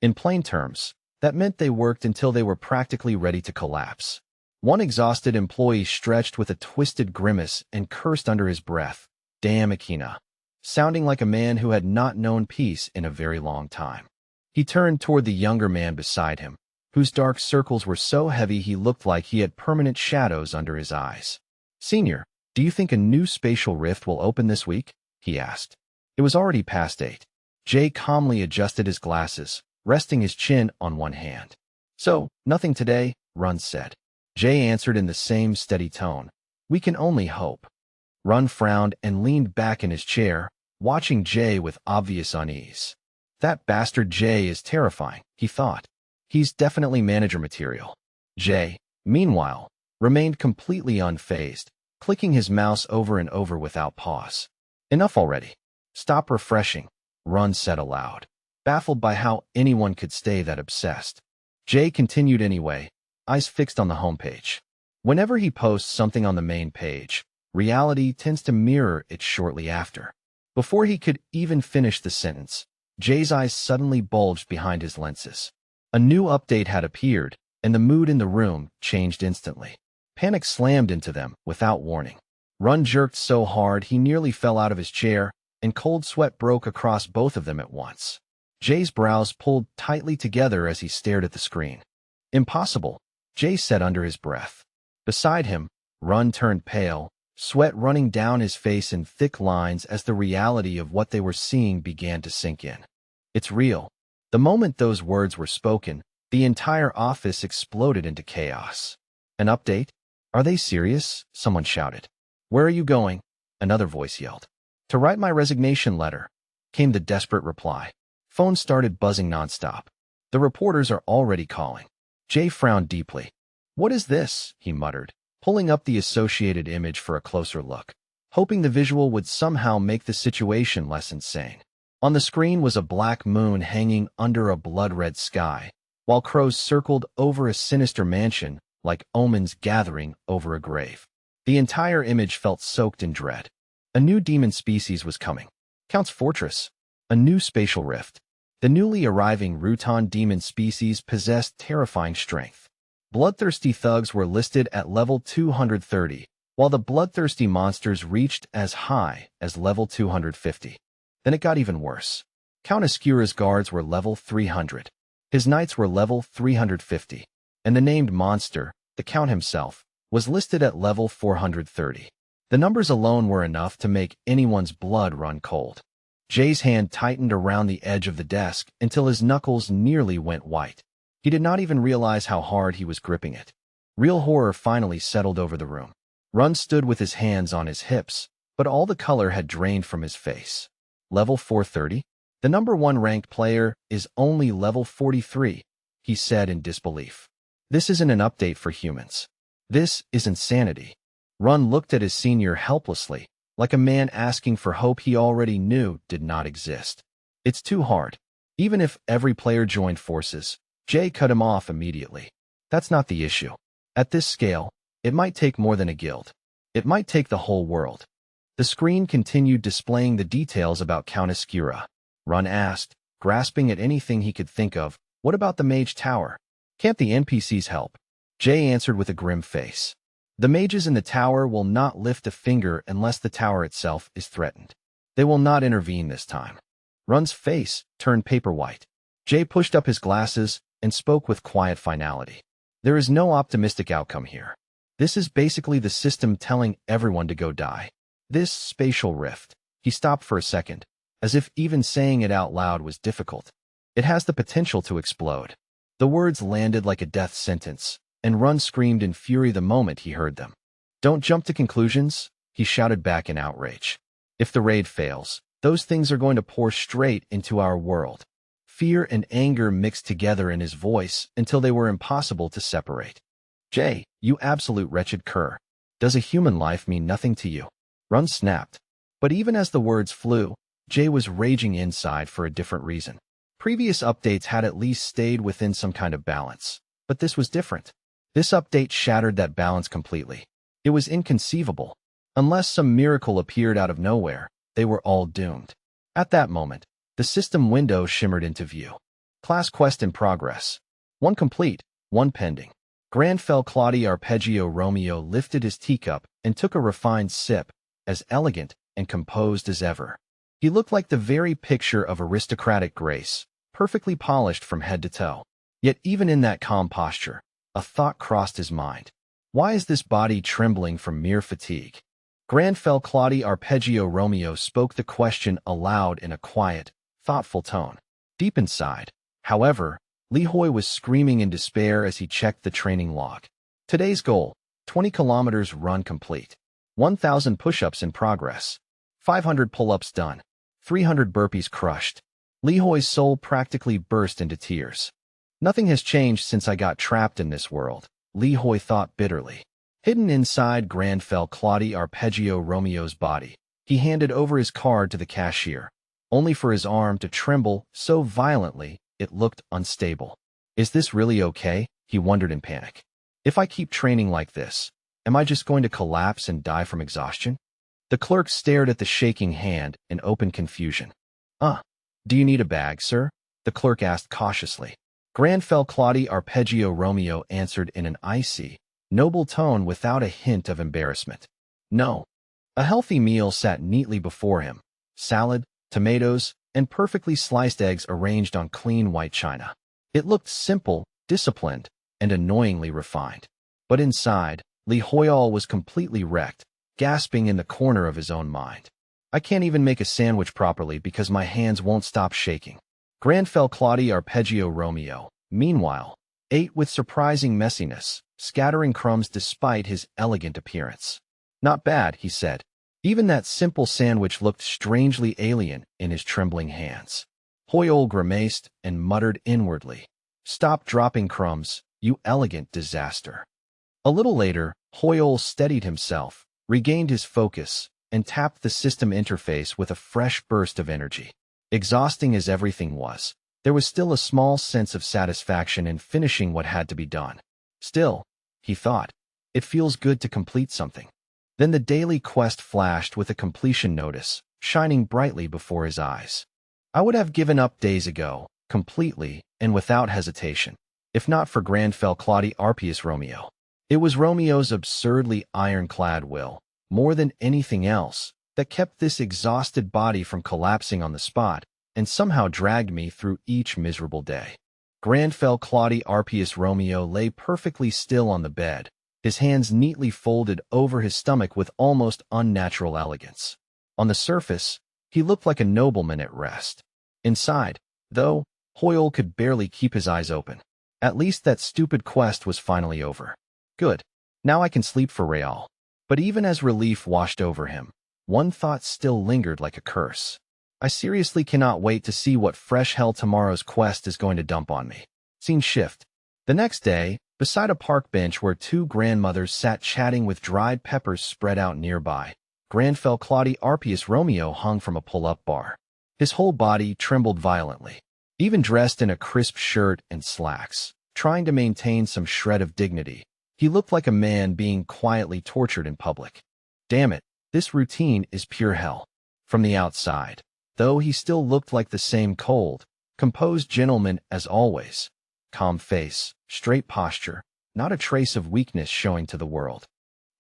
In plain terms, that meant they worked until they were practically ready to collapse. One exhausted employee stretched with a twisted grimace and cursed under his breath, "Damn Akina," sounding like a man who had not known peace in a very long time. He turned toward the younger man beside him, whose dark circles were so heavy he looked like he had permanent shadows under his eyes. "Senior, do you think a new spatial rift will open this week?" he asked. It was already past 8. Jay calmly adjusted his glasses, resting his chin on one hand. "So, nothing today," Run said. Jay answered in the same steady tone. "We can only hope." Run frowned and leaned back in his chair, watching Jay with obvious unease. "That bastard Jay is terrifying," he thought. "He's definitely manager material." Jay, meanwhile, remained completely unfazed, clicking his mouse over and over without pause. "Enough already. Stop refreshing," Run said aloud, baffled by how anyone could stay that obsessed. Jay continued anyway, eyes fixed on the homepage. Whenever he posts something on the main page, reality tends to mirror it shortly after. Before he could even finish the sentence, Jay's eyes suddenly bulged behind his lenses. A new update had appeared, and the mood in the room changed instantly. Panic slammed into them without warning. Run jerked so hard he nearly fell out of his chair, and cold sweat broke across both of them at once. Jay's brows pulled tightly together as he stared at the screen. "Impossible," Jay said under his breath. Beside him, Run turned pale, sweat running down his face in thick lines as the reality of what they were seeing began to sink in. "It's real." The moment those words were spoken, the entire office exploded into chaos. "An update? Are they serious?" someone shouted. "Where are you going?" another voice yelled. "To write my resignation letter," came the desperate reply. Phones started buzzing nonstop. "The reporters are already calling." Jay frowned deeply. "What is this?" he muttered, pulling up the associated image for a closer look, hoping the visual would somehow make the situation less insane. On the screen was a black moon hanging under a blood-red sky, while crows circled over a sinister mansion like omens gathering over a grave. The entire image felt soaked in dread. A new demon species was coming. Count's Fortress. A new spatial rift. The newly arriving Rutan demon species possessed terrifying strength. Bloodthirsty thugs were listed at level 230, while the bloodthirsty monsters reached as high as level 250. Then it got even worse. Count Escura's guards were level 300. His knights were level 350. And the named monster, the Count himself, was listed at level 430. The numbers alone were enough to make anyone's blood run cold. Jay's hand tightened around the edge of the desk until his knuckles nearly went white. He did not even realize how hard he was gripping it. Real horror finally settled over the room. Run stood with his hands on his hips, but all the color had drained from his face. "Level 430? The number 1 ranked player is only level 43, he said in disbelief. "This isn't an update for humans. This is insanity." Run looked at his senior helplessly, like a man asking for hope he already knew did not exist. "It's too hard." Even if every player joined forces, Jay cut him off immediately. "That's not the issue. At this scale, it might take more than a guild. It might take the whole world." The screen continued displaying the details about Count Escura. Run asked, grasping at anything he could think of, "What about the mage tower? Can't the NPCs help?" Jay answered with a grim face. "The mages in the tower will not lift a finger unless the tower itself is threatened. They will not intervene this time." Run's face turned paper white. Jay pushed up his glasses and spoke with quiet finality. "There is no optimistic outcome here. This is basically the system telling everyone to go die. This spatial rift." He stopped for a second, as if even saying it out loud was difficult. "It has the potential to explode." The words landed like a death sentence, and Run screamed in fury the moment he heard them. "Don't jump to conclusions," he shouted back in outrage. "If the raid fails, those things are going to pour straight into our world." Fear and anger mixed together in his voice until they were impossible to separate. "Jay, you absolute wretched cur. Does a human life mean nothing to you?" Run snapped. But even as the words flew, Jay was raging inside for a different reason. Previous updates had at least stayed within some kind of balance, but this was different. This update shattered that balance completely. It was inconceivable. Unless some miracle appeared out of nowhere, they were all doomed. At that moment, the system window shimmered into view. Class quest in progress. One complete, one pending. Grand fell Claudia Arpeggio Romeo lifted his teacup and took a refined sip, as elegant and composed as ever. He looked like the very picture of aristocratic grace, perfectly polished from head to toe. Yet even in that calm posture, a thought crossed his mind. Why is this body trembling from mere fatigue? Grand fell Claudia Arpeggio Romeo spoke the question aloud in a quiet, thoughtful tone. Deep inside, however, Li Hoi was screaming in despair as he checked the training log. Today's goal, 20 kilometers run complete. 1,000 push-ups in progress. 500 pull-ups done. 300 burpees crushed. Li Hoi's soul practically burst into tears. Nothing has changed since I got trapped in this world, Li Hoi thought bitterly. Hidden inside Grand fell Claudia Arpeggio Romeo's body, he handed over his card to the cashier, only for his arm to tremble so violently it looked unstable. Is this really okay? He wondered in panic. If I keep training like this, am I just going to collapse and die from exhaustion? The clerk stared at the shaking hand in open confusion. Do you need a bag, sir? The clerk asked cautiously. Grand fell Claudia Arpeggio Romeo answered in an icy, noble tone without a hint of embarrassment. No. A healthy meal sat neatly before him. Salad, tomatoes, and perfectly sliced eggs arranged on clean white china. It looked simple, disciplined, and annoyingly refined. But inside, Li Hoyal was completely wrecked, gasping in the corner of his own mind. I can't even make a sandwich properly because my hands won't stop shaking. Grand fell Claudia Arpeggio Romeo, meanwhile, ate with surprising messiness, scattering crumbs despite his elegant appearance. Not bad, he said. Even that simple sandwich looked strangely alien in his trembling hands. Hoyol grimaced and muttered inwardly, "Stop dropping crumbs, you elegant disaster." A little later, Hoyol steadied himself, regained his focus, and tapped the system interface with a fresh burst of energy. Exhausting as everything was, there was still a small sense of satisfaction in finishing what had to be done. Still, he thought, it feels good to complete something. Then the daily quest flashed with a completion notice, shining brightly before his eyes. I would have given up days ago, completely and without hesitation, if not for Grand fell Claudia Arpeggio Romeo. It was Romeo's absurdly ironclad will, more than anything else, that kept this exhausted body from collapsing on the spot and somehow dragged me through each miserable day. Grand fell Claudia Arpeggio Romeo lay perfectly still on the bed, his hands neatly folded over his stomach with almost unnatural elegance. On the surface, he looked like a nobleman at rest. Inside, though, Hoyle could barely keep his eyes open. At least that stupid quest was finally over. Good. Now I can sleep for real. But even as relief washed over him, one thought still lingered like a curse. I seriously cannot wait to see what fresh hell tomorrow's quest is going to dump on me. Scene shift. The next day, beside a park bench where two grandmothers sat chatting with dried peppers spread out nearby, Grand fell Claudia Arpeggio Romeo hung from a pull-up bar. His whole body trembled violently. Even dressed in a crisp shirt and slacks, trying to maintain some shred of dignity, he looked like a man being quietly tortured in public. Damn it, this routine is pure hell. From the outside, though, he still looked like the same cold, composed gentleman as always. Calm face, straight posture, not a trace of weakness showing to the world.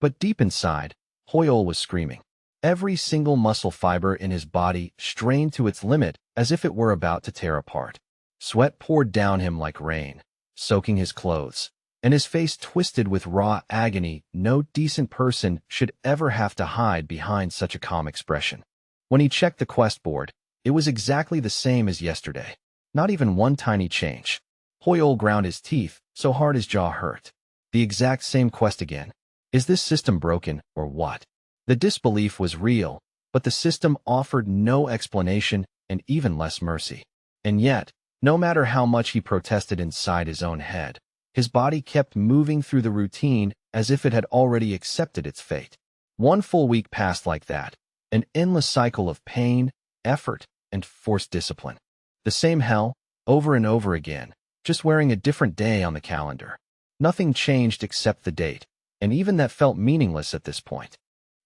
But deep inside, Hoyle was screaming. Every single muscle fiber in his body strained to its limit as if it were about to tear apart. Sweat poured down him like rain, soaking his clothes, and his face twisted with raw agony no decent person should ever have to hide behind such a calm expression. When he checked the quest board, it was exactly the same as yesterday. Not even one tiny change. Hoyle ground his teeth so hard his jaw hurt. The exact same quest again. Is this system broken, or what? The disbelief was real, but the system offered no explanation and even less mercy. And yet, no matter how much he protested inside his own head, his body kept moving through the routine as if it had already accepted its fate. One full week passed like that, an endless cycle of pain, effort, and forced discipline. The same hell, over and over again, just wearing a different day on the calendar. Nothing changed except the date, and even that felt meaningless at this point.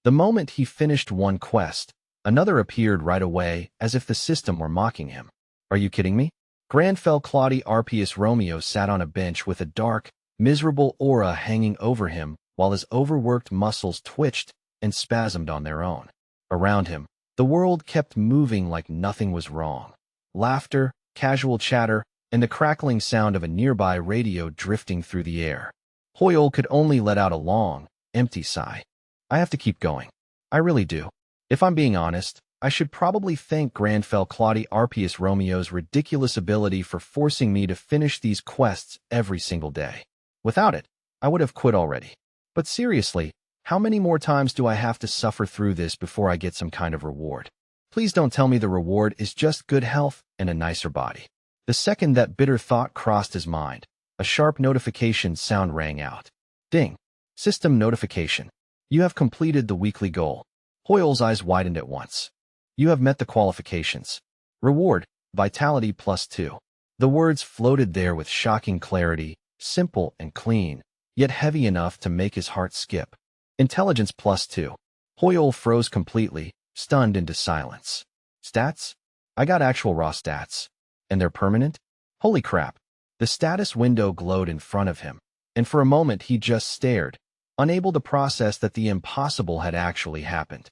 The moment he finished one quest, another appeared right away as if the system were mocking him. Are you kidding me? Granfell Claude Arpius Romeo sat on a bench with a dark, miserable aura hanging over him while his overworked muscles twitched and spasmed on their own. Around him, the world kept moving like nothing was wrong. Laughter, casual chatter, and the crackling sound of a nearby radio drifting through the air. Hoyle could only let out a long, empty sigh. I have to keep going. I really do. If I'm being honest, I should probably thank Granfell Claude Arpius Romeo's ridiculous ability for forcing me to finish these quests every single day. Without it, I would have quit already. But seriously, how many more times do I have to suffer through this before I get some kind of reward? Please don't tell me the reward is just good health and a nicer body. The second that bitter thought crossed his mind, a sharp notification sound rang out. Ding. System notification. You have completed the weekly goal. Hoyle's eyes widened at once. You have met the qualifications. Reward, Vitality +2. The words floated there with shocking clarity, simple and clean, yet heavy enough to make his heart skip. Intelligence +2. Hoyle froze completely, stunned into silence. Stats? I got actual raw stats. And they're permanent? Holy crap. The status window glowed in front of him, and for a moment he just stared, unable to process that the impossible had actually happened.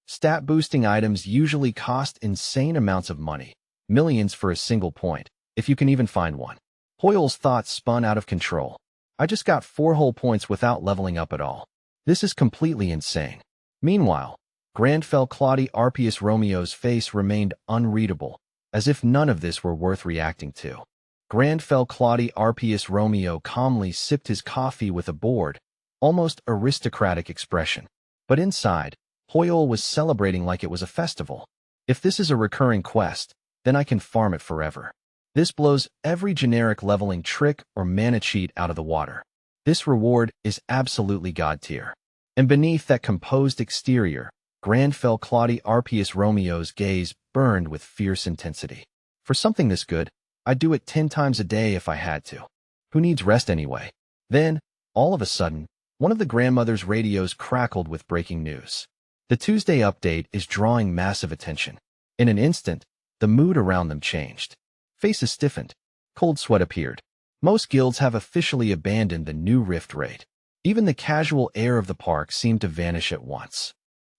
Stat-boosting items usually cost insane amounts of money, millions for a single point, if you can even find one. Hoyle's thoughts spun out of control. I just got 4 whole points without leveling up at all. This is completely insane. Meanwhile, Granfell Claude Arpius Romeo's face remained unreadable, as if none of this were worth reacting to. Granfell Claude Arpius Romeo calmly sipped his coffee with a bored, almost aristocratic expression. But inside, Hoyle was celebrating like it was a festival. If this is a recurring quest, then I can farm it forever. This blows every generic leveling trick or mana cheat out of the water. This reward is absolutely god tier. And beneath that composed exterior, Granfell Claude Arpius Romeo's gaze burned with fierce intensity. For something this good, I'd do it 10 times a day if I had to. Who needs rest anyway? Then, all of a sudden, one of the grandmother's radios crackled with breaking news. The Tuesday update is drawing massive attention. In an instant, the mood around them changed. Faces stiffened. Cold sweat appeared. Most guilds have officially abandoned the new rift raid. Even the casual air of the park seemed to vanish at once.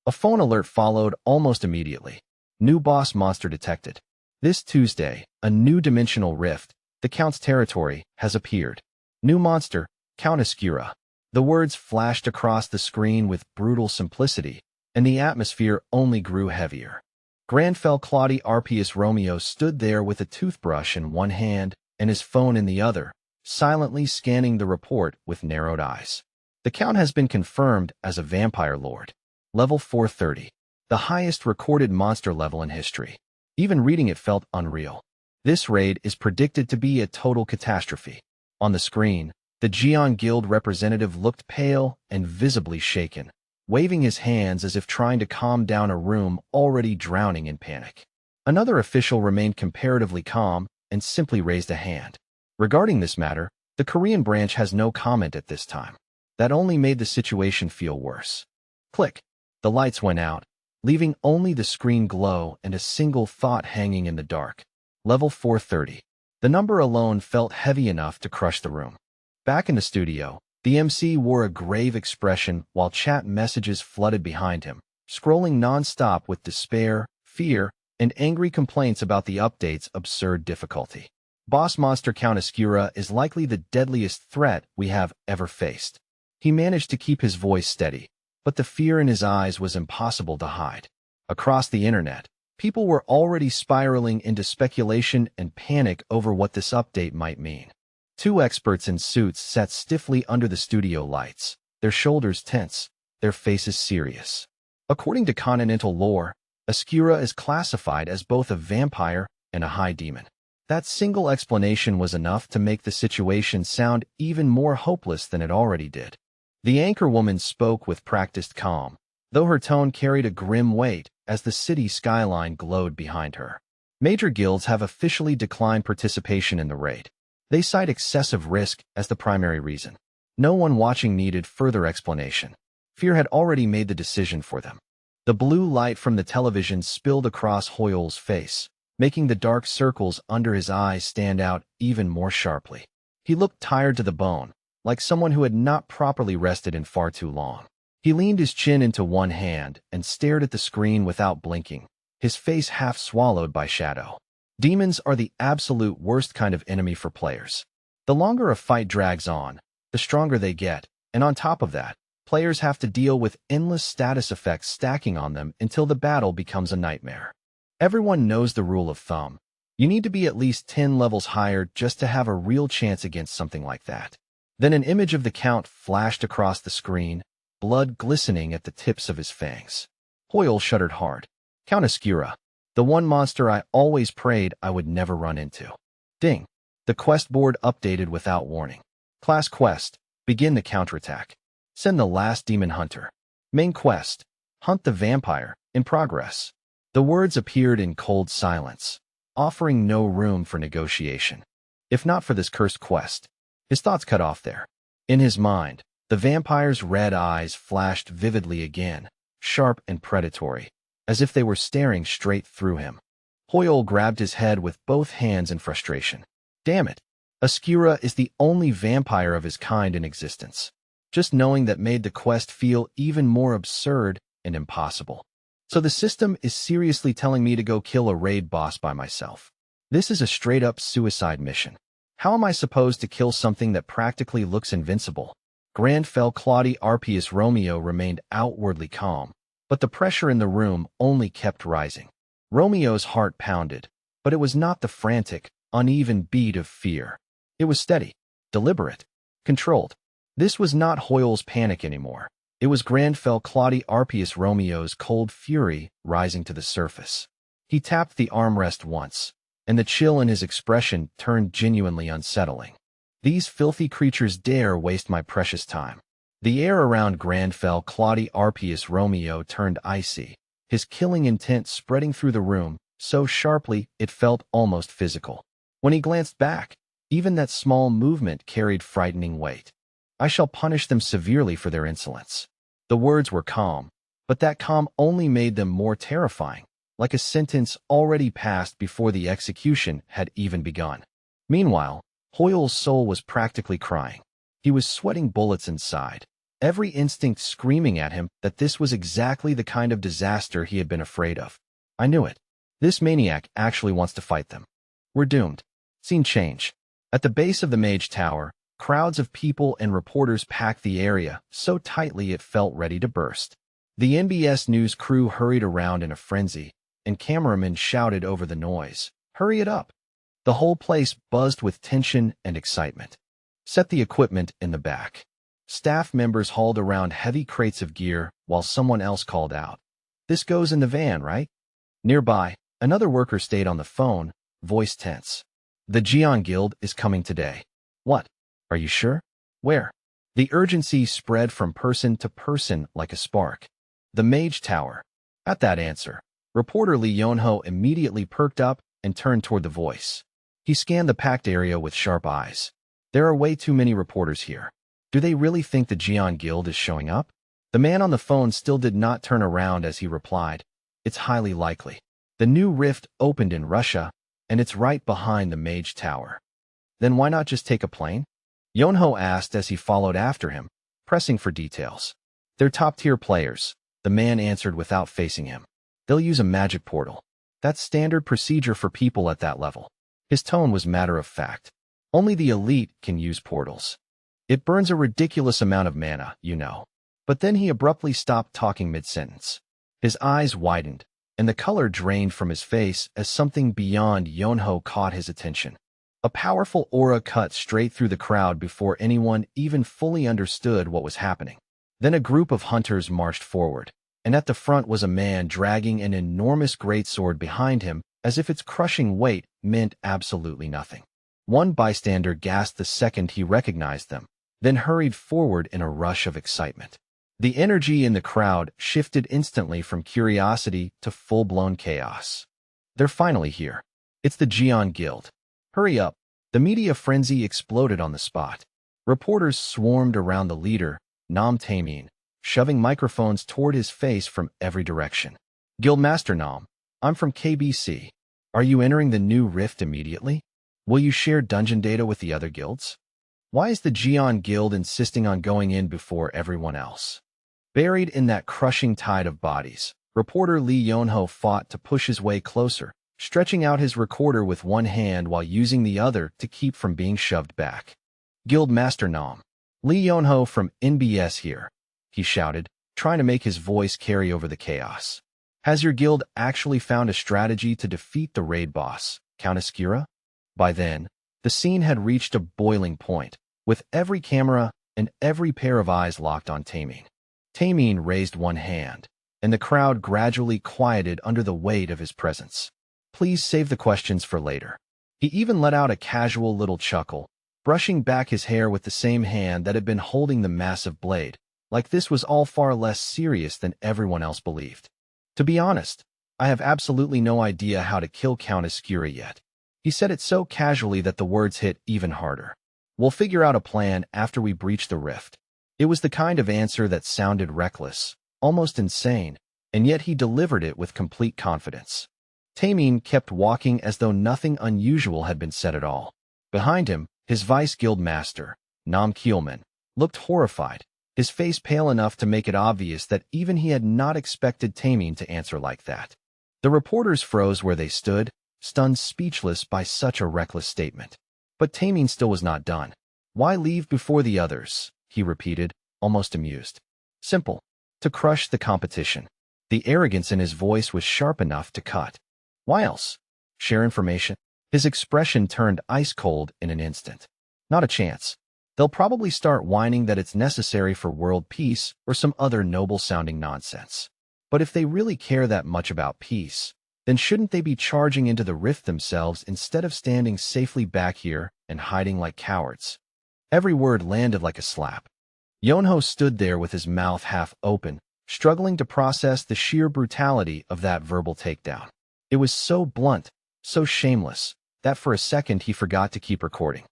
A phone alert followed almost immediately. New boss monster detected. This Tuesday, a new dimensional rift, the Count's territory, has appeared. New monster, Count Escura. The words flashed across the screen with brutal simplicity, and the atmosphere only grew heavier. Granfell Claude Arpius Romeo stood there with a toothbrush in one hand and his phone in the other, silently scanning the report with narrowed eyes. The Count has been confirmed as a vampire lord. Level 430. The highest recorded monster level in history. Even reading it felt unreal. This raid is predicted to be a total catastrophe. On the screen, the Geon Guild representative looked pale and visibly shaken, waving his hands as if trying to calm down a room already drowning in panic. Another official remained comparatively calm and simply raised a hand. Regarding this matter, the Korean branch has no comment at this time. That only made the situation feel worse. Click. The lights went out, leaving only the screen glow and a single thought hanging in the dark. Level 430. The number alone felt heavy enough to crush the room. Back in the studio, the MC wore a grave expression while chat messages flooded behind him, scrolling non-stop with despair, fear, and angry complaints about the update's absurd difficulty. Boss monster Count Escura is likely the deadliest threat we have ever faced. He managed to keep his voice steady, but the fear in his eyes was impossible to hide. Across the internet, people were already spiraling into speculation and panic over what this update might mean. 2 experts in suits sat stiffly under the studio lights, their shoulders tense, their faces serious. According to continental lore, Escura is classified as both a vampire and a high demon. That single explanation was enough to make the situation sound even more hopeless than it already did. The anchorwoman spoke with practiced calm, though her tone carried a grim weight as the city skyline glowed behind her. Major guilds have officially declined participation in the raid. They cite excessive risk as the primary reason. No one watching needed further explanation. Fear had already made the decision for them. The blue light from the television spilled across Hoyle's face, making the dark circles under his eyes stand out even more sharply. He looked tired to the bone, like someone who had not properly rested in far too long. He leaned his chin into one hand and stared at the screen without blinking, his face half swallowed by shadow. Demons are the absolute worst kind of enemy for players. The longer a fight drags on, the stronger they get, and on top of that, players have to deal with endless status effects stacking on them until the battle becomes a nightmare. Everyone knows the rule of thumb. You need to be at least 10 levels higher just to have a real chance against something like that. Then an image of the Count flashed across the screen, blood glistening at the tips of his fangs. Hoyle shuddered hard. Count Oscura, the one monster I always prayed I would never run into. Ding. The quest board updated without warning. Class quest. Begin the counterattack. Send the last demon hunter. Main quest. Hunt the vampire. In progress. The words appeared in cold silence, offering no room for negotiation. If not for this cursed quest. His thoughts cut off there. In his mind, the vampire's red eyes flashed vividly again, sharp and predatory, as if they were staring straight through him. Hoyle grabbed his head with both hands in frustration. Damn it! Oscura is the only vampire of his kind in existence. Just knowing that made the quest feel even more absurd and impossible. So the system is seriously telling me to go kill a raid boss by myself. This is a straight-up suicide mission. How am I supposed to kill something that practically looks invincible? Grandfell Claudie Arpius Romeo remained outwardly calm, but the pressure in the room only kept rising. Romeo's heart pounded, but it was not the frantic, uneven beat of fear. It was steady, deliberate, controlled. This was not Hoyle's panic anymore. It was Grandfell Claudie Arpius Romeo's cold fury rising to the surface. He tapped the armrest once, and the chill in his expression turned genuinely unsettling. These filthy creatures dare waste my precious time. The air around Grandfell Claudie Arpius Romeo turned icy, his killing intent spreading through the room so sharply it felt almost physical. When he glanced back, even that small movement carried frightening weight. I shall punish them severely for their insolence. The words were calm, but that calm only made them more terrifying, like a sentence already passed before the execution had even begun. Meanwhile, Hoyle's soul was practically crying. He was sweating bullets inside, every instinct screaming at him that this was exactly the kind of disaster he had been afraid of. I knew it. This maniac actually wants to fight them. We're doomed. Scene change. At the base of the Mage Tower, crowds of people and reporters packed the area so tightly it felt ready to burst. The NBS News crew hurried around in a frenzy, and cameramen shouted over the noise, "Hurry it up!" The whole place buzzed with tension and excitement. Set the equipment in the back. Staff members hauled around heavy crates of gear while someone else called out, "This goes in the van, right?" Nearby, another worker stayed on the phone, voice tense. "The Geon Guild is coming today." "What? Are you sure? Where?" The urgency spread from person to person like a spark. "The Mage Tower." At that answer, reporter Lee Yonho immediately perked up and turned toward the voice. He scanned the packed area with sharp eyes. There are way too many reporters here. Do they really think the Geon Guild is showing up? The man on the phone still did not turn around as he replied, "It's highly likely. The new rift opened in Russia, and it's right behind the Mage Tower." "Then why not just take a plane?" Yonho asked as he followed after him, pressing for details. "They're top-tier players," the man answered without facing him. "They'll use a magic portal. That's standard procedure for people at that level." His tone was matter of fact. "Only the elite can use portals. It burns a ridiculous amount of mana, you know." But then he abruptly stopped talking mid-sentence. His eyes widened, and the color drained from his face as something beyond Yonho caught his attention. A powerful aura cut straight through the crowd before anyone even fully understood what was happening. Then a group of hunters marched forward, and at the front was a man dragging an enormous greatsword behind him as if its crushing weight meant absolutely nothing. One bystander gasped the second he recognized them, then hurried forward in a rush of excitement. The energy in the crowd shifted instantly from curiosity to full-blown chaos. "They're finally here. It's the Geon Guild. Hurry up." The media frenzy exploded on the spot. Reporters swarmed around the leader, Nam Taemin, shoving microphones toward his face from every direction. "Guildmaster Nam, I'm from KBC. Are you entering the new rift immediately? Will you share dungeon data with the other guilds? Why is the Jian Guild insisting on going in before everyone else? Buried in that crushing tide of bodies, reporter Lee Yonho fought to push his way closer, stretching out his recorder with one hand while using the other to keep from being shoved back. Guild Master Nam. Lee Yonho from NBS here, he shouted, trying to make his voice carry over the chaos. Has your guild actually found a strategy to defeat the raid boss, Countess Kira? By then, the scene had reached a boiling point, with every camera and every pair of eyes locked on Taemin. Taemin raised one hand, and the crowd gradually quieted under the weight of his presence. Please save the questions for later. He even let out a casual little chuckle, brushing back his hair with the same hand that had been holding the massive blade, like this was all far less serious than everyone else believed. To be honest, I have absolutely no idea how to kill Countess Kira yet. He said it so casually that the words hit even harder. We'll figure out a plan after we breach the rift. It was the kind of answer that sounded reckless, almost insane, and yet he delivered it with complete confidence. Taemin kept walking as though nothing unusual had been said at all. Behind him, his vice guild master, Nam Keelman, looked horrified, his face pale enough to make it obvious that even he had not expected Taemin to answer like that. The reporters froze where they stood, stunned speechless by such a reckless statement. But Taemin still was not done. Why leave before the others? He repeated, almost amused. Simple. To crush the competition. The arrogance in his voice was sharp enough to cut. Why else? Share information? His expression turned ice cold in an instant. Not a chance. They'll probably start whining that it's necessary for world peace or some other noble-sounding nonsense. But if they really care that much about peace, then shouldn't they be charging into the rift themselves instead of standing safely back here and hiding like cowards? Every word landed like a slap. Yonho stood there with his mouth half open, struggling to process the sheer brutality of that verbal takedown. It was so blunt, so shameless, that for a second he forgot to keep recording.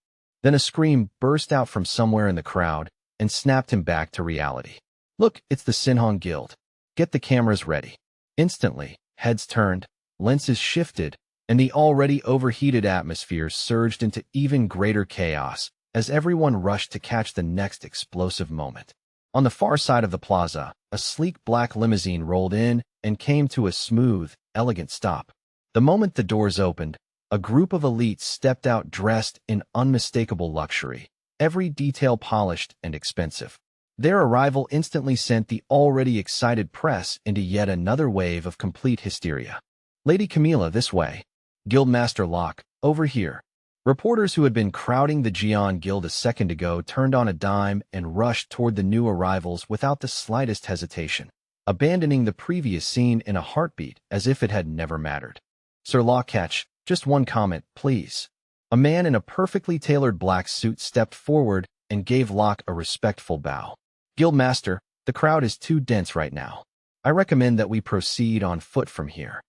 Then a scream burst out from somewhere in the crowd and snapped him back to reality. Look, it's the Sinhong Guild. Get the cameras ready. Instantly, heads turned, lenses shifted, and the already overheated atmosphere surged into even greater chaos as everyone rushed to catch the next explosive moment. On the far side of the plaza, a sleek black limousine rolled in and came to a smooth, elegant stop. The moment the doors opened, a group of elites stepped out dressed in unmistakable luxury, every detail polished and expensive. Their arrival instantly sent the already excited press into yet another wave of complete hysteria. Lady Camilla, this way. Guildmaster Locke, over here. Reporters who had been crowding the Jian Guild a second ago turned on a dime and rushed toward the new arrivals without the slightest hesitation, abandoning the previous scene in a heartbeat as if it had never mattered. Sir Lockhart, just one comment, please. A man in a perfectly tailored black suit stepped forward and gave Locke a respectful bow. Guildmaster, the crowd is too dense right now. I recommend that we proceed on foot from here.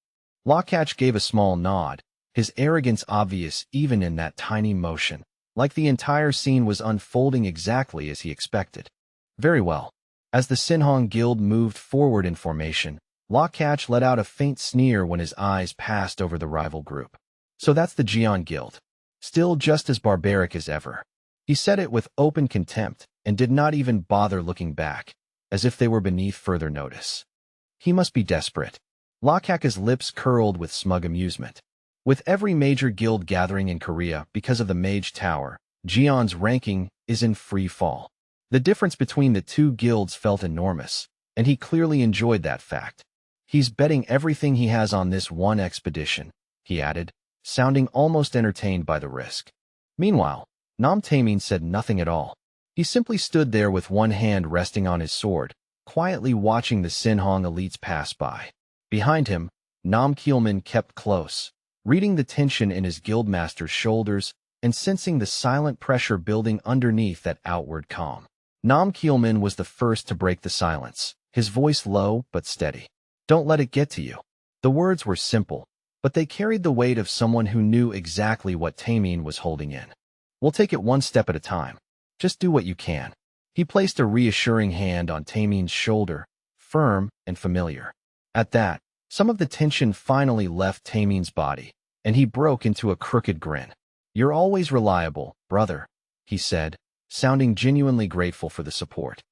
Lockhart gave a small nod, his arrogance obvious even in that tiny motion, like the entire scene was unfolding exactly as he expected. Very well. As the Sinhong Guild moved forward in formation, Lockhart let out a faint sneer when his eyes passed over the rival group. So that's the Jian Guild. Still just as barbaric as ever. He said it with open contempt and did not even bother looking back, as if they were beneath further notice. He must be desperate. Lockhack's lips curled with smug amusement. With every major guild gathering in Korea because of the Mage Tower, Jian's ranking is in free fall. The difference between the two guilds felt enormous, and he clearly enjoyed that fact. He's betting everything he has on this one expedition, he added, sounding almost entertained by the risk. Meanwhile, Nam Taemin said nothing at all. He simply stood there with one hand resting on his sword, quietly watching the Sinhong elites pass by. Behind him, Nam Keelman kept close, reading the tension in his guildmaster's shoulders and sensing the silent pressure building underneath that outward calm. Nam Keelman was the first to break the silence, his voice low but steady. Don't let it get to you. The words were simple, but they carried the weight of someone who knew exactly what Taemin was holding in. We'll take it one step at a time. Just do what you can. He placed a reassuring hand on Taemin's shoulder, firm and familiar. At that, some of the tension finally left Taemin's body, and he broke into a crooked grin. "You're always reliable, brother," he said, sounding genuinely grateful for the support.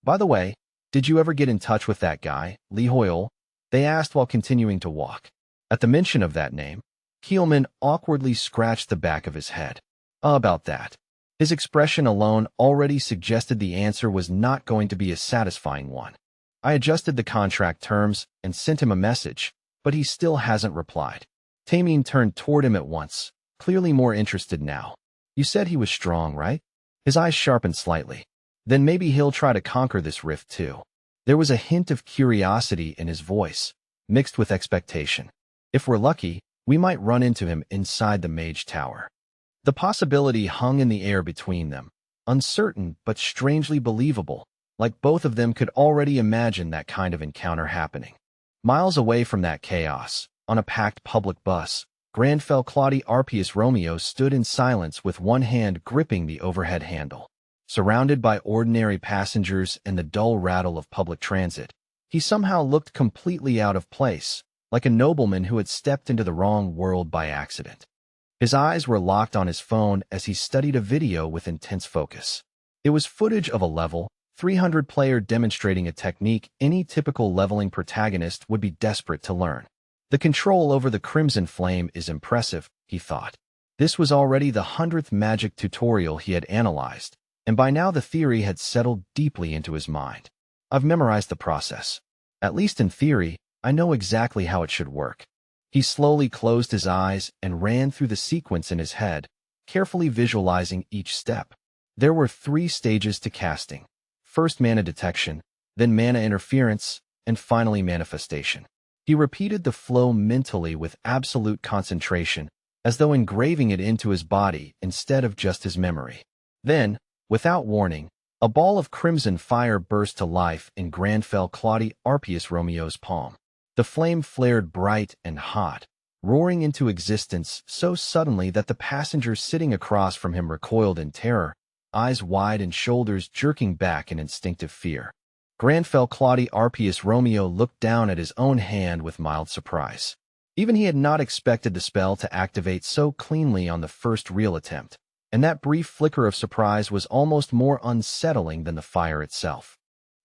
"By the way, did you ever get in touch with that guy, Lee Hoyle?" they asked while continuing to walk. At the mention of that name, Keelman awkwardly scratched the back of his head. About that. His expression alone already suggested the answer was not going to be a satisfying one. I adjusted the contract terms and sent him a message, but he still hasn't replied. Tameen turned toward him at once, clearly more interested now. "You said he was strong, right?" His eyes sharpened slightly. "Then maybe he'll try to conquer this rift too." There was a hint of curiosity in his voice, mixed with expectation. "If we're lucky, we might run into him inside the Mage Tower." The possibility hung in the air between them, uncertain but strangely believable, like both of them could already imagine that kind of encounter happening. Miles away from that chaos, on a packed public bus, Granfell Claudie Arpius Romeo stood in silence with one hand gripping the overhead handle. Surrounded by ordinary passengers and the dull rattle of public transit, he somehow looked completely out of place, like a nobleman who had stepped into the wrong world by accident. His eyes were locked on his phone as he studied a video with intense focus. It was footage of a level 300 player demonstrating a technique any typical leveling protagonist would be desperate to learn. The control over the Crimson Flame is impressive, he thought. This was already the 100th magic tutorial he had analyzed, and by now the theory had settled deeply into his mind. "I've memorized the process. At least in theory, I know exactly how it should work." He slowly closed his eyes and ran through the sequence in his head, carefully visualizing each step. There were 3 stages to casting. First mana detection, then mana interference, and finally manifestation. He repeated the flow mentally with absolute concentration, as though engraving it into his body instead of just his memory. Then, without warning, a ball of crimson fire burst to life in Granfell Claudie Arpius Romeo's palm. The flame flared bright and hot, roaring into existence so suddenly that the passengers sitting across from him recoiled in terror, eyes wide and shoulders jerking back in instinctive fear. Granfell Claudie Arpius Romeo looked down at his own hand with mild surprise. Even he had not expected the spell to activate so cleanly on the first real attempt, and that brief flicker of surprise was almost more unsettling than the fire itself.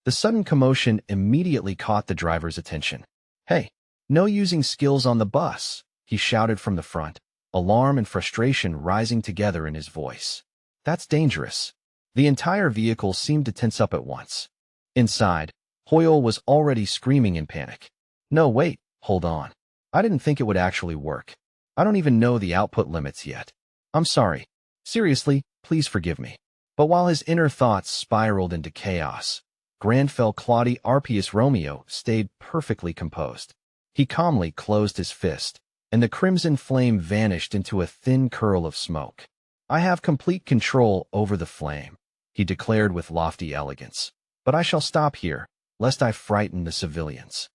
The sudden commotion immediately caught the driver's attention. "Hey, no using skills on the bus," he shouted from the front, alarm and frustration rising together in his voice. "That's dangerous." The entire vehicle seemed to tense up at once. Inside, Hoyle was already screaming in panic. "No, wait, hold on. I didn't think it would actually work. I don't even know the output limits yet. I'm sorry. Seriously, please forgive me." But while his inner thoughts spiraled into chaos, Granfell Claudie Arpius Romeo stayed perfectly composed. He calmly closed his fist, and the crimson flame vanished into a thin curl of smoke. "I have complete control over the flame," he declared with lofty elegance. "But I shall stop here, lest I frighten the civilians."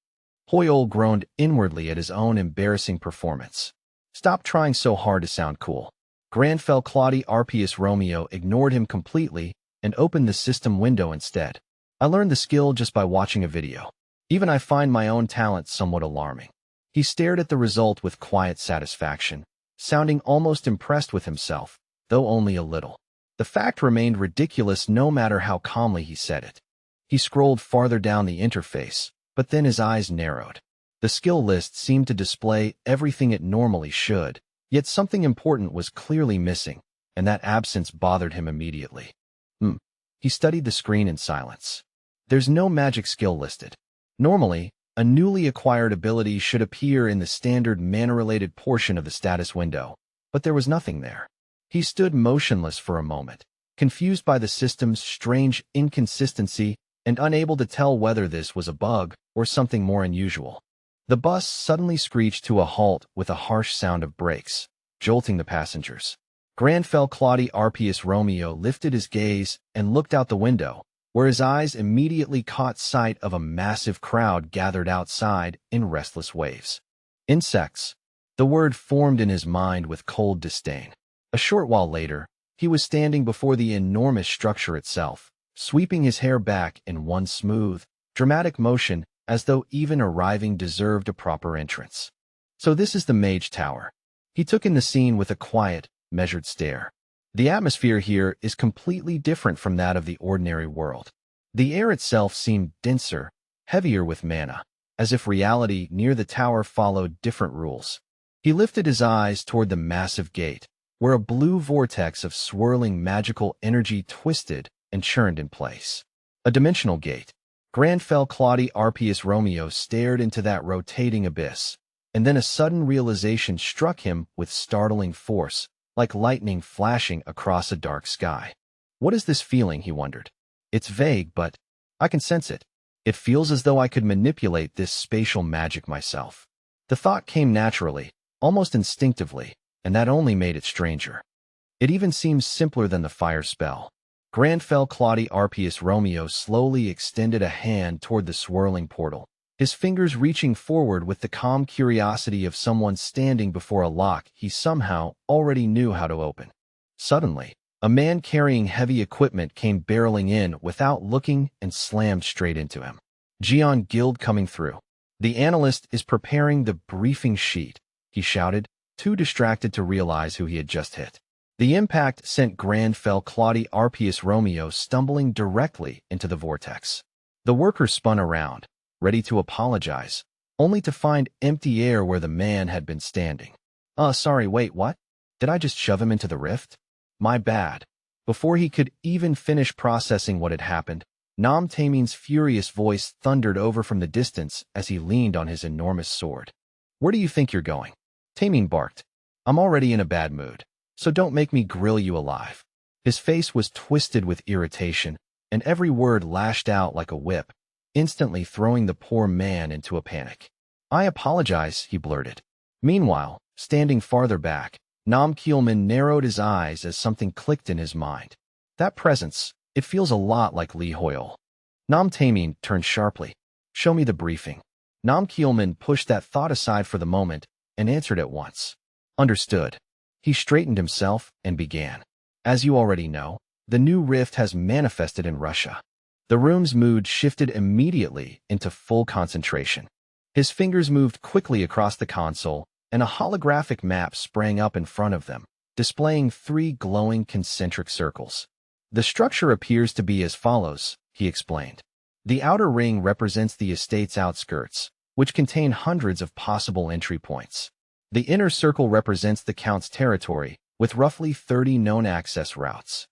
Hoyle groaned inwardly at his own embarrassing performance. "Stop trying so hard to sound cool." Granfell Claudie Arpius Romeo ignored him completely and opened the system window instead. "I learned the skill just by watching a video. Even I find my own talent somewhat alarming." He stared at the result with quiet satisfaction, sounding almost impressed with himself, though only a little. The fact remained ridiculous no matter how calmly he said it. He scrolled farther down the interface, but then his eyes narrowed. The skill list seemed to display everything it normally should, yet something important was clearly missing, and that absence bothered him immediately. He studied the screen in silence. There's no magic skill listed. Normally, a newly acquired ability should appear in the standard mana-related portion of the status window, but there was nothing there. He stood motionless for a moment, confused by the system's strange inconsistency and unable to tell whether this was a bug or something more unusual. The bus suddenly screeched to a halt with a harsh sound of brakes, jolting the passengers. Granfell Claudie Arpius Romeo lifted his gaze and looked out the window, where his eyes immediately caught sight of a massive crowd gathered outside in restless waves. Insects. The word formed in his mind with cold disdain. A short while later, he was standing before the enormous structure itself, sweeping his hair back in one smooth, dramatic motion as though even arriving deserved a proper entrance. "So this is the Mage Tower," He took in the scene with a quiet, measured stare. The atmosphere here is completely different from that of the ordinary world. The air itself seemed denser, heavier with mana, as if reality near the tower followed different rules. He lifted his eyes toward the massive gate, where a blue vortex of swirling magical energy twisted and churned in place. A dimensional gate. Grandfell Claudi Arpius Romeo stared into that rotating abyss, and then a sudden realization struck him with startling force, like lightning flashing across a dark sky. What is this feeling, he wondered. It's vague, but I can sense it. It feels as though I could manipulate this spatial magic myself. The thought came naturally, almost instinctively, and that only made it stranger. It even seems simpler than the fire spell. Grandfell Claudi Arpius Romeo slowly extended a hand toward the swirling portal, his fingers reaching forward with the calm curiosity of someone standing before a lock he somehow already knew how to open. Suddenly, a man carrying heavy equipment came barreling in without looking and slammed straight into him. Jian Guild coming through. The analyst is preparing the briefing sheet, he shouted, too distracted to realize who he had just hit. The impact sent Grandfell Claudi Arpius Romeo stumbling directly into the vortex. The worker spun around, ready to apologize, only to find empty air where the man had been standing. Sorry, wait, what? Did I just shove him into the rift? My bad. Before he could even finish processing what had happened, Nam Tamin's furious voice thundered over from the distance as he leaned on his enormous sword. Where do you think you're going? Tamin barked. I'm already in a bad mood, so don't make me grill you alive. His face was twisted with irritation, and every word lashed out like a whip, instantly throwing the poor man into a panic. I apologize, he blurted. Meanwhile, standing farther back, Nam Kielman narrowed his eyes as something clicked in his mind. That presence, it feels a lot like Li Hoyle. Nam Tamin turned sharply. Show me the briefing. Nam Kielman pushed that thought aside for the moment and answered at once. Understood. He straightened himself and began. As you already know, the new rift has manifested in Russia. The room's mood shifted immediately into full concentration. His fingers moved quickly across the console, and a holographic map sprang up in front of them, displaying 3 glowing concentric circles. The structure appears to be as follows, he explained. The outer ring represents the estate's outskirts, which contain hundreds of possible entry points. The inner circle represents the Count's territory, with roughly 30 known access routes.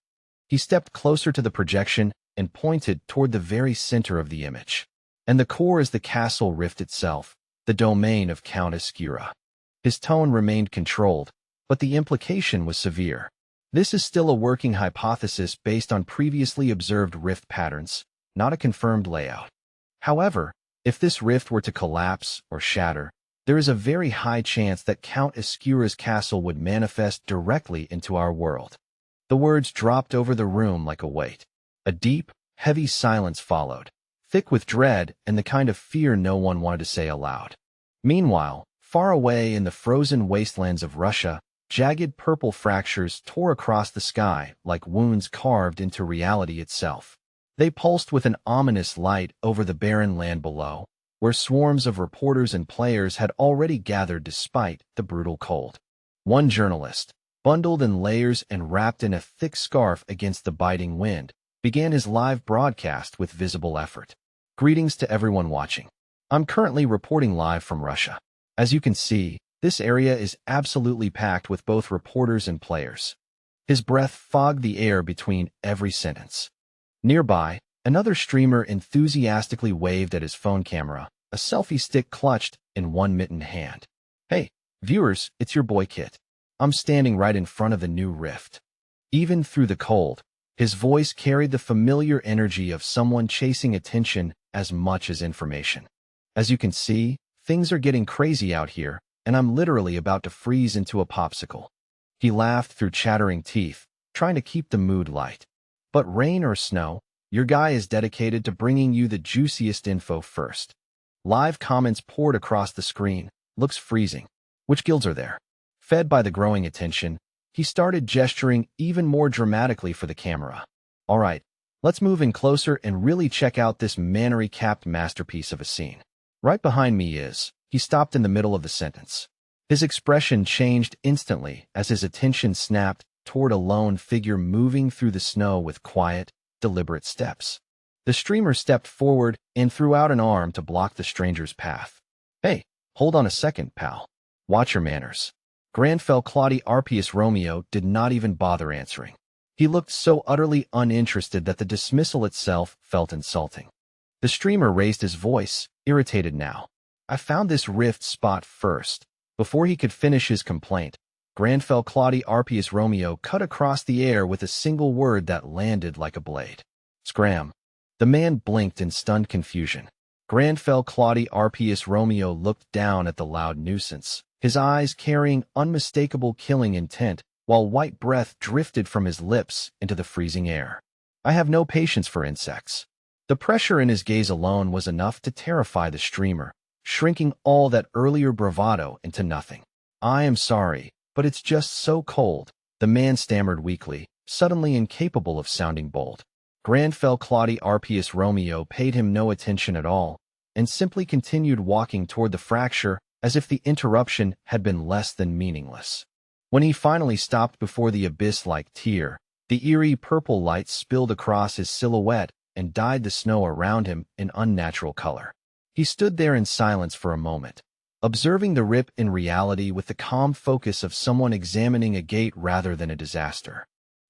He stepped closer to the projection and pointed toward the very center of the image. And the core is the castle rift itself, the domain of Count Escura. His tone remained controlled, but the implication was severe. This is still a working hypothesis based on previously observed rift patterns, not a confirmed layout. However, if this rift were to collapse or shatter, there is a very high chance that Count Escura's castle would manifest directly into our world. The words dropped over the room like a weight. A deep, heavy silence followed, thick with dread and the kind of fear no one wanted to say aloud. Meanwhile, far away in the frozen wastelands of Russia, jagged purple fractures tore across the sky like wounds carved into reality itself. They pulsed with an ominous light over the barren land below, where swarms of reporters and players had already gathered despite the brutal cold. One journalist, bundled in layers and wrapped in a thick scarf against the biting wind, began his live broadcast with visible effort. Greetings to everyone watching. I'm currently reporting live from Russia. As you can see, this area is absolutely packed with both reporters and players. His breath fogged the air between every sentence. Nearby, another streamer enthusiastically waved at his phone camera, a selfie stick clutched in one mittened hand. Hey, viewers, it's your boy Kit. I'm standing right in front of the new rift. Even through the cold, his voice carried the familiar energy of someone chasing attention as much as information. As you can see, things are getting crazy out here, and I'm literally about to freeze into a popsicle. He laughed through chattering teeth, trying to keep the mood light. But rain or snow, your guy is dedicated to bringing you the juiciest info first. Live comments poured across the screen. Looks freezing. Which guilds are there? Fed by the growing attention, he started gesturing even more dramatically for the camera. All right, let's move in closer and really check out this Manhwa-capped masterpiece of a scene. Right behind me is, he stopped in the middle of the sentence. His expression changed instantly as his attention snapped toward a lone figure moving through the snow with quiet, deliberate steps. The streamer stepped forward and threw out an arm to block the stranger's path. "Hey, hold on a second, pal. Watch your manners." Granfell Claude Arpius Romeo did not even bother answering. He looked so utterly uninterested that the dismissal itself felt insulting. The streamer raised his voice, irritated now. "I found this rift spot first." Before he could finish his complaint, Granfell Claude Arpius Romeo cut across the air with a single word that landed like a blade. "Scram." The man blinked in stunned confusion. Granfell Claude Arpius Romeo looked down at the loud nuisance, his eyes carrying unmistakable killing intent, while white breath drifted from his lips into the freezing air. "I have no patience for insects." The pressure in his gaze alone was enough to terrify the streamer, shrinking all that earlier bravado into nothing. "I am sorry, but it's just so cold," the man stammered weakly, suddenly incapable of sounding bold. Granfell Claude Arpius Romeo paid him no attention at all, and simply continued walking toward the fracture as if the interruption had been less than meaningless. When he finally stopped before the abyss-like tier, the eerie purple light spilled across his silhouette and dyed the snow around him in unnatural color. He stood there in silence for a moment, observing the rip in reality with the calm focus of someone examining a gate rather than a disaster.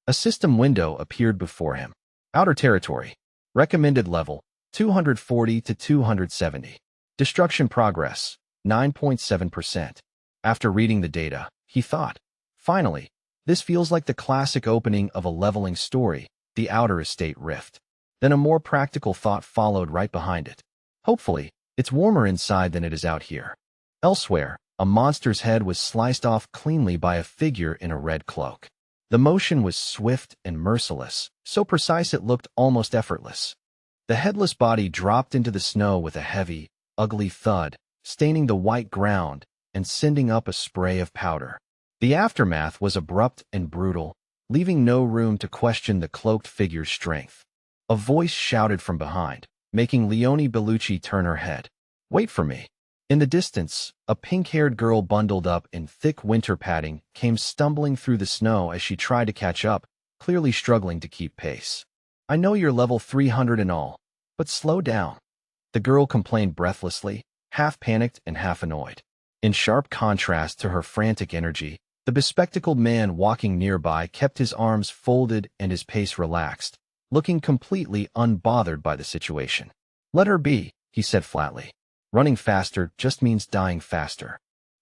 A system window appeared before him. Outer territory. Recommended level, 240 to 270. Destruction progress, 9.7%. After reading the data, he thought, "Finally, this feels like the classic opening of a leveling story, the Outer Estate Rift." Then a more practical thought followed right behind it. "Hopefully, it's warmer inside than it is out here." Elsewhere, a monster's head was sliced off cleanly by a figure in a red cloak. The motion was swift and merciless, so precise it looked almost effortless. The headless body dropped into the snow with a heavy, ugly thud, staining the white ground and sending up a spray of powder. The aftermath was abrupt and brutal, leaving no room to question the cloaked figure's strength. A voice shouted from behind, making Leonie Bellucci turn her head. "Wait for me." In the distance, a pink-haired girl bundled up in thick winter padding came stumbling through the snow as she tried to catch up, clearly struggling to keep pace. "I know you're level 300 and all, but slow down," the girl complained breathlessly, half panicked and half annoyed. In sharp contrast to her frantic energy, the bespectacled man walking nearby kept his arms folded and his pace relaxed, looking completely unbothered by the situation. "Let her be," he said flatly. "Running faster just means dying faster.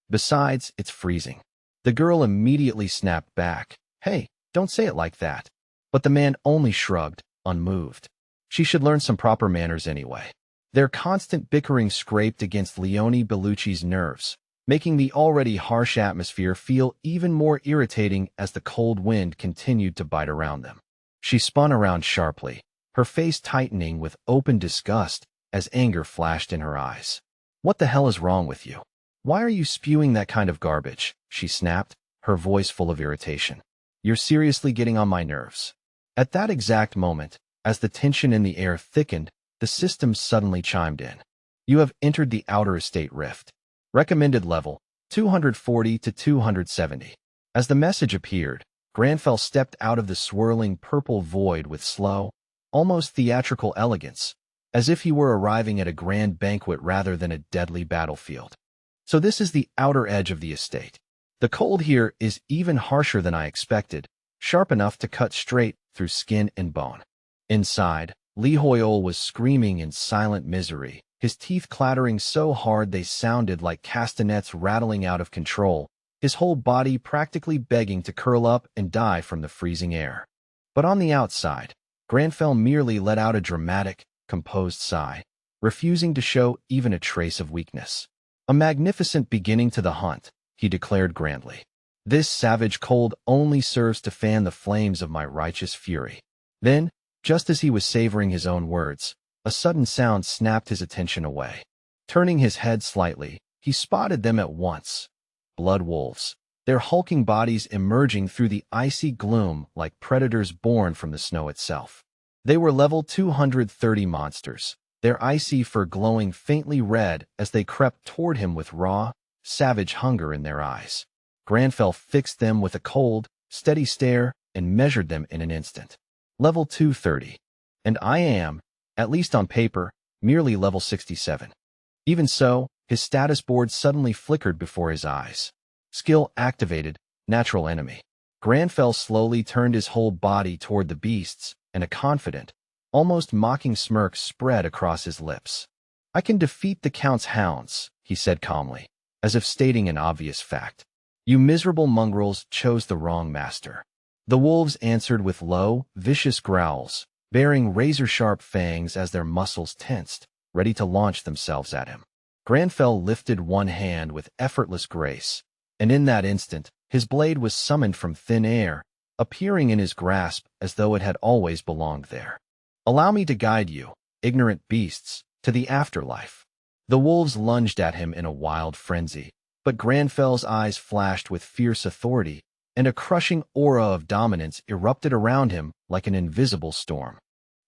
Besides, it's freezing." The girl immediately snapped back. "Hey, don't say it like that." But the man only shrugged, unmoved. She should learn some proper manners anyway. Their constant bickering scraped against Leonie Bellucci's nerves, making the already harsh atmosphere feel even more irritating as the cold wind continued to bite around them. She spun around sharply, her face tightening with open disgust as anger flashed in her eyes. "What the hell is wrong with you? Why are you spewing that kind of garbage?" she snapped, her voice full of irritation. "You're seriously getting on my nerves." At that exact moment, as the tension in the air thickened, the system suddenly chimed in. "You have entered the Outer Estate Rift. Recommended level, 240 to 270. As the message appeared, Granfell stepped out of the swirling purple void with slow, almost theatrical elegance, as if he were arriving at a grand banquet rather than a deadly battlefield. "So this is the outer edge of the estate. The cold here is even harsher than I expected, sharp enough to cut straight through skin and bone." Inside, Li Hoyol was screaming in silent misery, his teeth clattering so hard they sounded like castanets rattling out of control, his whole body practically begging to curl up and die from the freezing air. But on the outside, Granfell merely let out a dramatic, composed sigh, refusing to show even a trace of weakness. "A magnificent beginning to the hunt," he declared grandly. "This savage cold only serves to fan the flames of my righteous fury." Then, just as he was savoring his own words, a sudden sound snapped his attention away. Turning his head slightly, he spotted them at once. Blood wolves, their hulking bodies emerging through the icy gloom like predators born from the snow itself. They were level 230 monsters, their icy fur glowing faintly red as they crept toward him with raw, savage hunger in their eyes. Granfell fixed them with a cold, steady stare and measured them in an instant. Level 230. And I am, at least on paper, merely level 67. Even so, his status board suddenly flickered before his eyes. Skill activated, natural enemy. Granfell slowly turned his whole body toward the beasts, and a confident, almost mocking smirk spread across his lips. I can defeat the Count's hounds, he said calmly, as if stating an obvious fact. You miserable mongrels chose the wrong master. The wolves answered with low, vicious growls, bearing razor-sharp fangs as their muscles tensed, ready to launch themselves at him. Granfell lifted one hand with effortless grace, and in that instant, his blade was summoned from thin air, appearing in his grasp as though it had always belonged there. Allow me to guide you, ignorant beasts, to the afterlife. The wolves lunged at him in a wild frenzy, but Granfell's eyes flashed with fierce authority, and a crushing aura of dominance erupted around him like an invisible storm.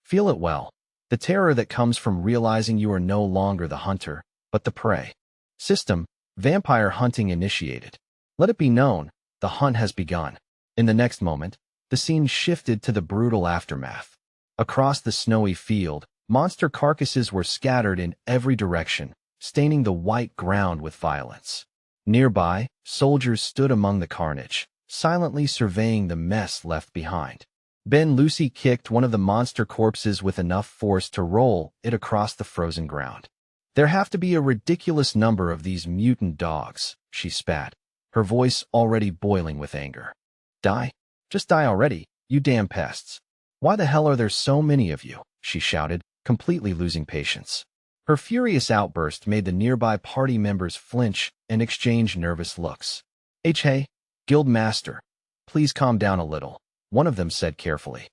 Feel it well, the terror that comes from realizing you are no longer the hunter, but the prey. System, vampire hunting initiated. Let it be known, the hunt has begun. In the next moment, the scene shifted to the brutal aftermath. Across the snowy field, monster carcasses were scattered in every direction, staining the white ground with violence. Nearby, soldiers stood among the carnage, silently surveying the mess left behind. Ben Lucy kicked one of the monster corpses with enough force to roll it across the frozen ground. There have to be a ridiculous number of these mutant dogs, she spat, her voice already boiling with anger. Die? Just die already, you damn pests. Why the hell are there so many of you? She shouted, completely losing patience. Her furious outburst made the nearby party members flinch and exchange nervous looks. Hey, Guild Master, please calm down a little, one of them said carefully.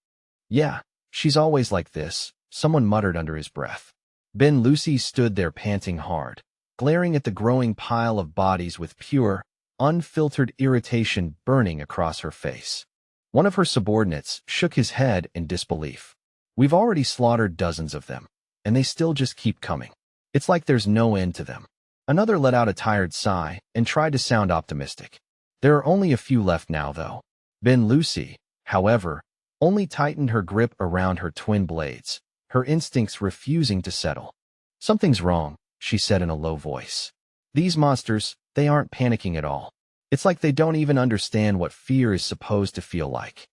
Yeah, she's always like this, someone muttered under his breath. Ben Lucy stood there panting hard, glaring at the growing pile of bodies with pure, unfiltered irritation burning across her face. One of her subordinates shook his head in disbelief. We've already slaughtered dozens of them, and they still just keep coming. It's like there's no end to them. Another let out a tired sigh and tried to sound optimistic. There are only a few left now, though. Ben Lucy, however, only tightened her grip around her twin blades, her instincts refusing to settle. Something's wrong, she said in a low voice. These monsters, they aren't panicking at all. It's like they don't even understand what fear is supposed to feel like.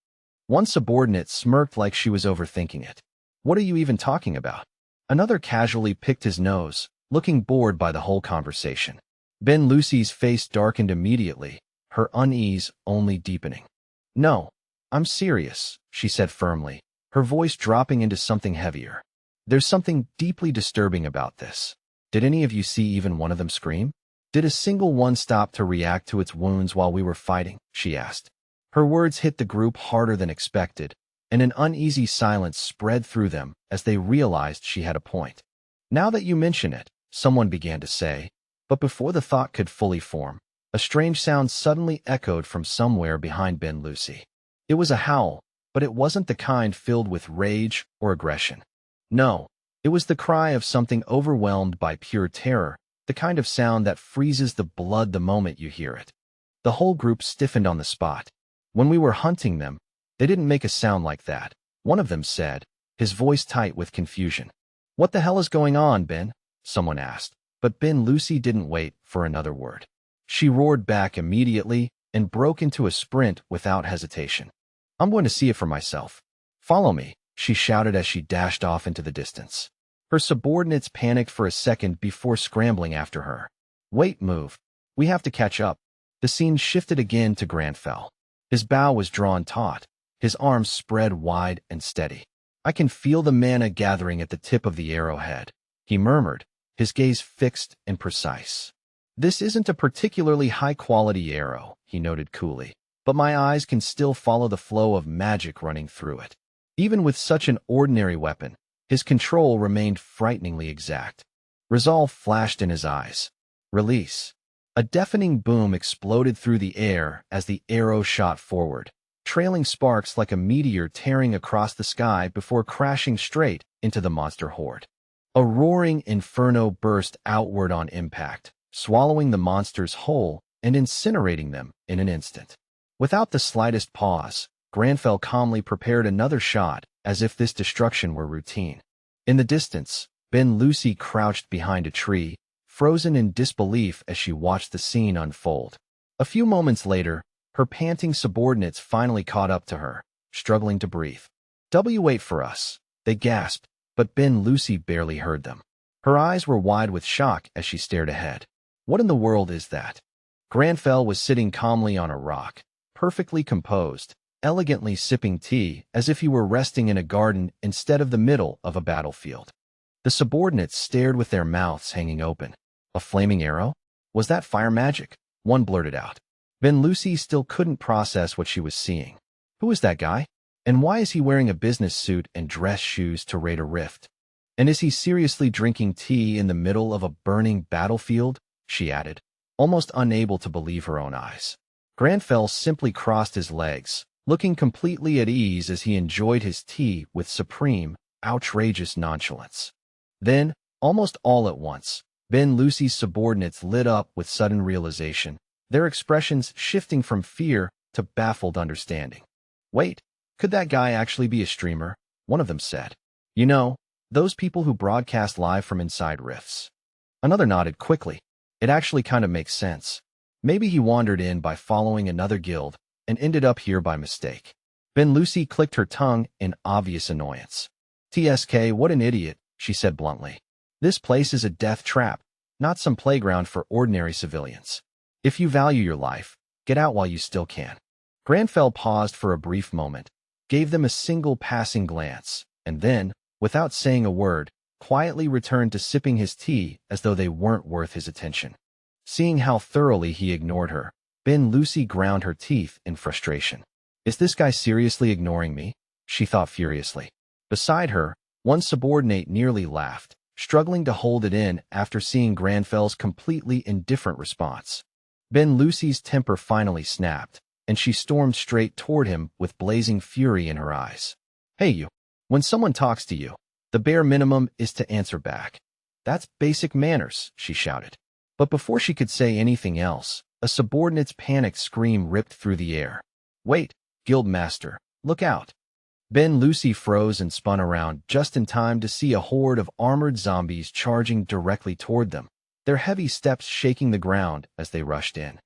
One subordinate smirked like she was overthinking it. What are you even talking about? Another casually picked his nose, looking bored by the whole conversation. Ben Lucy's face darkened immediately, her unease only deepening. No, I'm serious, she said firmly, her voice dropping into something heavier. There's something deeply disturbing about this. Did any of you see even one of them scream? Did a single one stop to react to its wounds while we were fighting? She asked. Her words hit the group harder than expected, and an uneasy silence spread through them as they realized she had a point. Now that you mention it, someone began to say, but before the thought could fully form, a strange sound suddenly echoed from somewhere behind Ben Lucy. It was a howl, but it wasn't the kind filled with rage or aggression. No, it was the cry of something overwhelmed by pure terror, the kind of sound that freezes the blood the moment you hear it. The whole group stiffened on the spot. When we were hunting them, they didn't make a sound like that, one of them said, his voice tight with confusion. What the hell is going on, Ben? Someone asked, but Ben Lucy didn't wait for another word. She roared back immediately and broke into a sprint without hesitation. I'm going to see it for myself. Follow me, she shouted as she dashed off into the distance. Her subordinates panicked for a second before scrambling after her. Wait, move. We have to catch up. The scene shifted again to Granfell. His bow was drawn taut, his arms spread wide and steady. I can feel the mana gathering at the tip of the arrowhead, he murmured, his gaze fixed and precise. This isn't a particularly high-quality arrow, he noted coolly, but my eyes can still follow the flow of magic running through it. Even with such an ordinary weapon, his control remained frighteningly exact. Resolve flashed in his eyes. Release. A deafening boom exploded through the air as the arrow shot forward, trailing sparks like a meteor tearing across the sky before crashing straight into the monster horde. A roaring inferno burst outward on impact, swallowing the monsters whole and incinerating them in an instant. Without the slightest pause, Granfell calmly prepared another shot, as if this destruction were routine. In the distance, Ben Lucy crouched behind a tree, frozen in disbelief as she watched the scene unfold. A few moments later, her panting subordinates finally caught up to her, struggling to breathe. "Wait for us," they gasped, but Ben Lucy barely heard them. Her eyes were wide with shock as she stared ahead. What in the world is that? Granfell was sitting calmly on a rock, perfectly composed, elegantly sipping tea as if he were resting in a garden instead of the middle of a battlefield. The subordinates stared with their mouths hanging open. A flaming arrow? Was that fire magic? One blurted out. Ben Lucy still couldn't process what she was seeing. Who is that guy? And why is he wearing a business suit and dress shoes to raid a rift? And is he seriously drinking tea in the middle of a burning battlefield? She added, almost unable to believe her own eyes. Granfell simply crossed his legs, looking completely at ease as he enjoyed his tea with supreme, outrageous nonchalance. Then, almost all at once, Ben Lucy's subordinates lit up with sudden realization, their expressions shifting from fear to baffled understanding. "Wait, could that guy actually be a streamer?" one of them said. "You know, those people who broadcast live from inside rifts." Another nodded quickly. "It actually kind of makes sense. Maybe he wandered in by following another guild and ended up here by mistake." Ben Lucy clicked her tongue in obvious annoyance. "TSK, what an idiot," she said bluntly. "This place is a death trap, not some playground for ordinary civilians. If you value your life, get out while you still can." Granfell paused for a brief moment, gave them a single passing glance, and then, without saying a word, quietly returned to sipping his tea as though they weren't worth his attention. Seeing how thoroughly he ignored her, Ben Lucy ground her teeth in frustration. "Is this guy seriously ignoring me?" she thought furiously. Beside her, one subordinate nearly laughed, struggling to hold it in after seeing Granfell's completely indifferent response. Ben Lucy's temper finally snapped, and she stormed straight toward him with blazing fury in her eyes. "Hey you, when someone talks to you, the bare minimum is to answer back. That's basic manners," she shouted. But before she could say anything else, a subordinate's panicked scream ripped through the air. "Wait, Guildmaster, look out." Ben Lucy froze and spun around just in time to see a horde of armored zombies charging directly toward them, their heavy steps shaking the ground as they rushed in.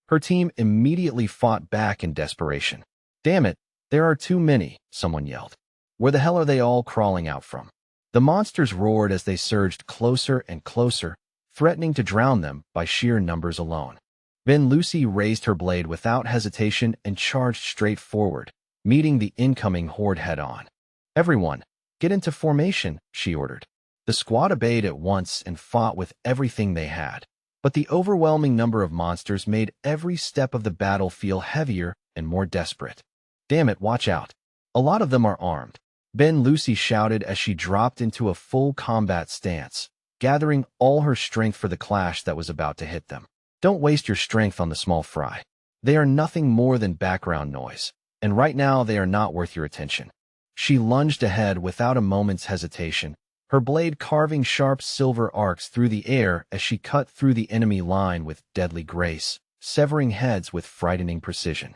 Her team immediately fought back in desperation. "Damn it, there are too many," someone yelled. "Where the hell are they all crawling out from?" The monsters roared as they surged closer and closer, threatening to drown them by sheer numbers alone. Ben Lucy raised her blade without hesitation and charged straight forward, meeting the incoming horde head-on. "Everyone, get into formation," she ordered. The squad obeyed at once and fought with everything they had. But the overwhelming number of monsters made every step of the battle feel heavier and more desperate. "Damn it, watch out. A lot of them are armed," Ben Lucy shouted as she dropped into a full combat stance, gathering all her strength for the clash that was about to hit them. "Don't waste your strength on the small fry. They are nothing more than background noise, and right now they are not worth your attention." She lunged ahead without a moment's hesitation, her blade carving sharp silver arcs through the air as she cut through the enemy line with deadly grace, severing heads with frightening precision.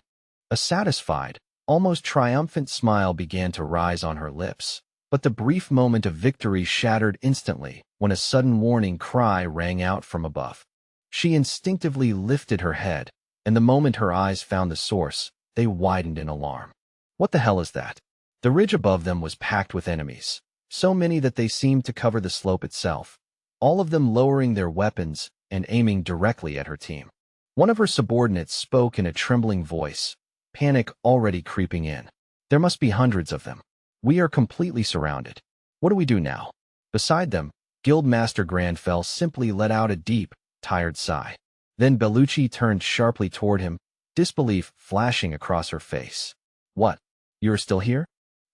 A satisfied, almost triumphant smile began to rise on her lips, but the brief moment of victory shattered instantly when a sudden warning cry rang out from above. She instinctively lifted her head, and the moment her eyes found the source, they widened in alarm. What the hell is that? The ridge above them was packed with enemies, so many that they seemed to cover the slope itself, all of them lowering their weapons and aiming directly at her team. One of her subordinates spoke in a trembling voice, panic already creeping in. "There must be hundreds of them. We are completely surrounded. What do we do now?" Beside them, Guildmaster Granfell simply let out a deep, tired sigh. Then Bellucci turned sharply toward him, disbelief flashing across her face. "What? You are still here?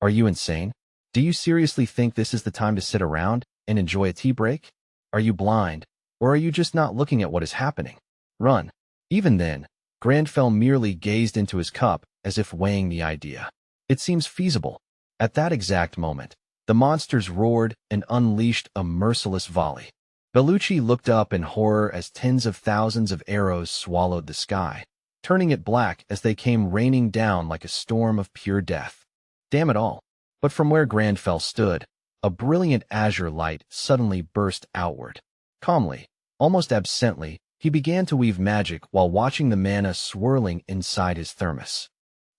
Are you insane? Do you seriously think this is the time to sit around and enjoy a tea break? Are you blind, or are you just not looking at what is happening? Run." Even then, Granfell merely gazed into his cup as if weighing the idea. It seems feasible. At that exact moment, the monsters roared and unleashed a merciless volley. Bellucci looked up in horror as tens of thousands of arrows swallowed the sky, turning it black as they came raining down like a storm of pure death. Damn it all. But from where Grandfell stood, a brilliant azure light suddenly burst outward. Calmly, almost absently, he began to weave magic while watching the mana swirling inside his thermos.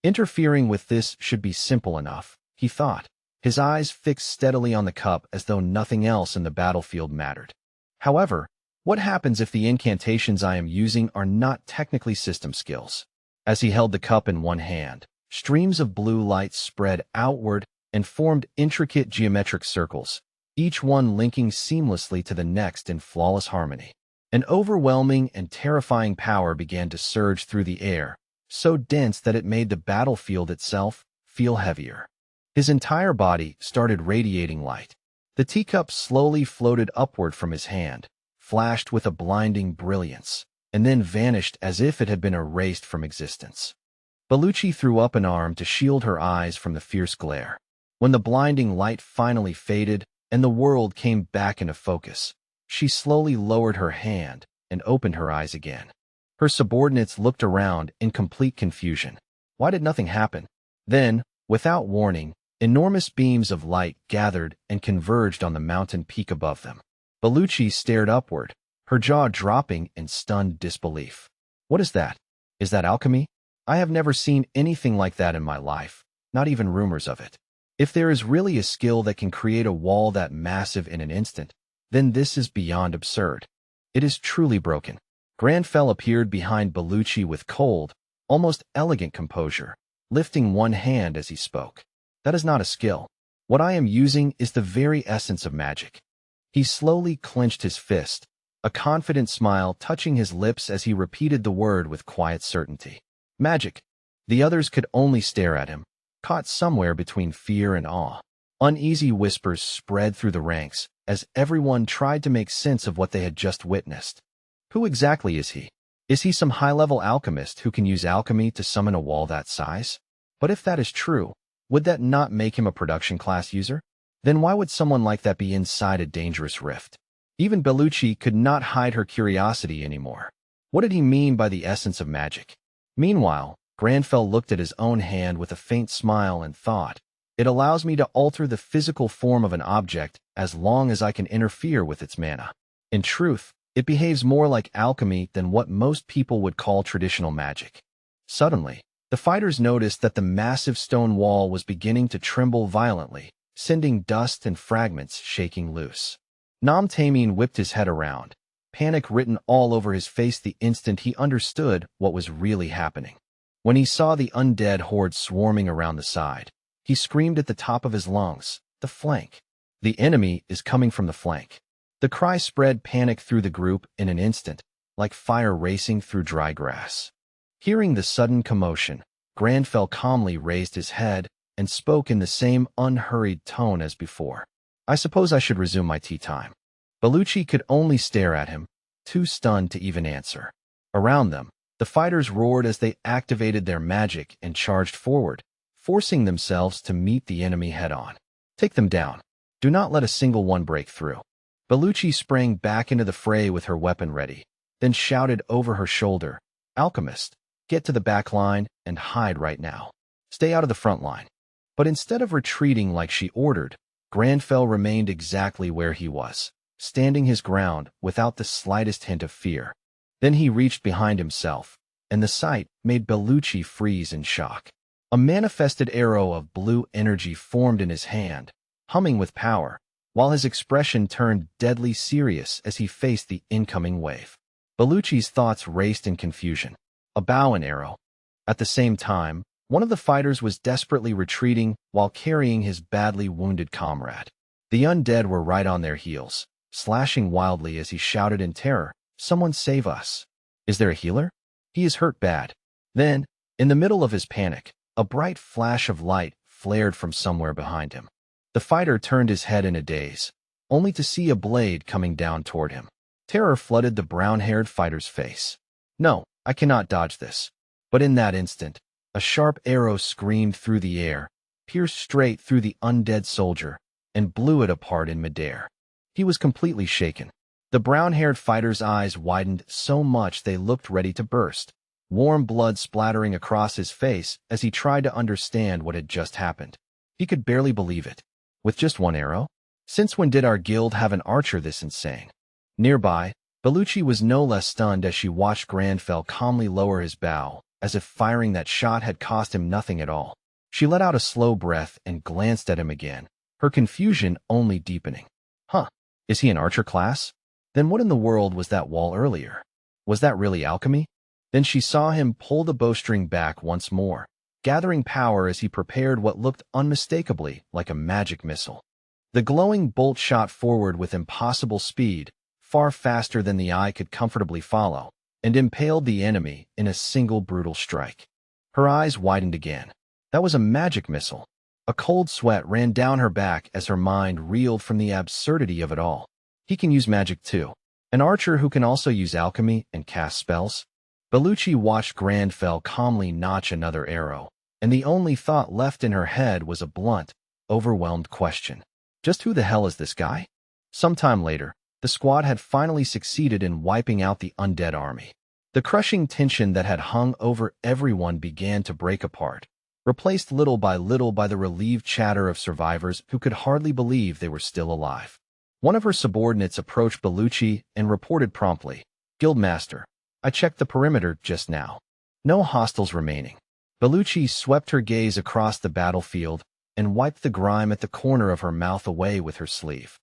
Interfering with this should be simple enough, he thought, his eyes fixed steadily on the cup as though nothing else in the battlefield mattered. However, what happens if the incantations I am using are not technically system skills? As he held the cup in one hand, streams of blue light spread outward and formed intricate geometric circles, each one linking seamlessly to the next in flawless harmony. An overwhelming and terrifying power began to surge through the air, so dense that it made the battlefield itself feel heavier. His entire body started radiating light. The teacup slowly floated upward from his hand, flashed with a blinding brilliance, and then vanished as if it had been erased from existence. Bellucci threw up an arm to shield her eyes from the fierce glare. When the blinding light finally faded and the world came back into focus, she slowly lowered her hand and opened her eyes again. Her subordinates looked around in complete confusion. Why did nothing happen? Then, without warning, enormous beams of light gathered and converged on the mountain peak above them. Bellucci stared upward, her jaw dropping in stunned disbelief. What is that? Is that alchemy? I have never seen anything like that in my life, not even rumors of it. If there is really a skill that can create a wall that massive in an instant, then this is beyond absurd. It is truly broken. Grandfell appeared behind Bellucci with cold, almost elegant composure, lifting one hand as he spoke. That is not a skill. What I am using is the very essence of magic. He slowly clenched his fist, a confident smile touching his lips as he repeated the word with quiet certainty. Magic. The others could only stare at him, caught somewhere between fear and awe. Uneasy whispers spread through the ranks as everyone tried to make sense of what they had just witnessed. Who exactly is he? Is he some high-level alchemist who can use alchemy to summon a wall that size? But if that is true, would that not make him a production-class user? Then why would someone like that be inside a dangerous rift? Even Bellucci could not hide her curiosity anymore. What did he mean by the essence of magic? Meanwhile, Grandfell looked at his own hand with a faint smile and thought, it allows me to alter the physical form of an object as long as I can interfere with its mana. In truth, it behaves more like alchemy than what most people would call traditional magic. Suddenly, the fighters noticed that the massive stone wall was beginning to tremble violently, sending dust and fragments shaking loose. Nam Tamin whipped his head around, panic written all over his face the instant he understood what was really happening. When he saw the undead horde swarming around the side, he screamed at the top of his lungs, "The flank! The enemy is coming from the flank!" The cry spread panic through the group in an instant, like fire racing through dry grass. Hearing the sudden commotion, Grandfell calmly raised his head and spoke in the same unhurried tone as before. I suppose I should resume my tea time. Bellucci could only stare at him, too stunned to even answer. Around them, the fighters roared as they activated their magic and charged forward, forcing themselves to meet the enemy head-on. Take them down. Do not let a single one break through. Bellucci sprang back into the fray with her weapon ready, then shouted over her shoulder, "Alchemist, get to the back line and hide right now. Stay out of the front line." But instead of retreating like she ordered, Grandfell remained exactly where he was, standing his ground without the slightest hint of fear. Then he reached behind himself, and the sight made Bellucci freeze in shock. A manifested arrow of blue energy formed in his hand, humming with power, while his expression turned deadly serious as he faced the incoming wave. Bellucci's thoughts raced in confusion. A bow and arrow. At the same time, one of the fighters was desperately retreating while carrying his badly wounded comrade. The undead were right on their heels, slashing wildly as he shouted in terror, "Someone save us! Is there a healer? He is hurt bad." Then, in the middle of his panic, a bright flash of light flared from somewhere behind him. The fighter turned his head in a daze, only to see a blade coming down toward him. Terror flooded the brown-haired fighter's face. "No, I cannot dodge this." But in that instant, a sharp arrow screamed through the air, pierced straight through the undead soldier, and blew it apart in midair. He was completely shaken. The brown-haired fighter's eyes widened so much they looked ready to burst, warm blood splattering across his face as he tried to understand what had just happened. He could barely believe it. With just one arrow? Since when did our guild have an archer this insane? Nearby, Bellucci was no less stunned as she watched Grandfell calmly lower his bow, as if firing that shot had cost him nothing at all. She let out a slow breath and glanced at him again, her confusion only deepening. Huh, is he an archer class? Then what in the world was that wall earlier? Was that really alchemy? Then she saw him pull the bowstring back once more, gathering power as he prepared what looked unmistakably like a magic missile. The glowing bolt shot forward with impossible speed, far faster than the eye could comfortably follow, and impaled the enemy in a single brutal strike. Her eyes widened again. That was a magic missile. A cold sweat ran down her back as her mind reeled from the absurdity of it all. He can use magic too. An archer who can also use alchemy and cast spells? Bellucci watched Grandfell calmly notch another arrow, and the only thought left in her head was a blunt, overwhelmed question. Just who the hell is this guy? Sometime later, the squad had finally succeeded in wiping out the undead army. The crushing tension that had hung over everyone began to break apart, replaced little by the relieved chatter of survivors who could hardly believe they were still alive. One of her subordinates approached Bellucci and reported promptly, "Guildmaster, I checked the perimeter just now. No hostiles remaining." Bellucci swept her gaze across the battlefield and wiped the grime at the corner of her mouth away with her sleeve.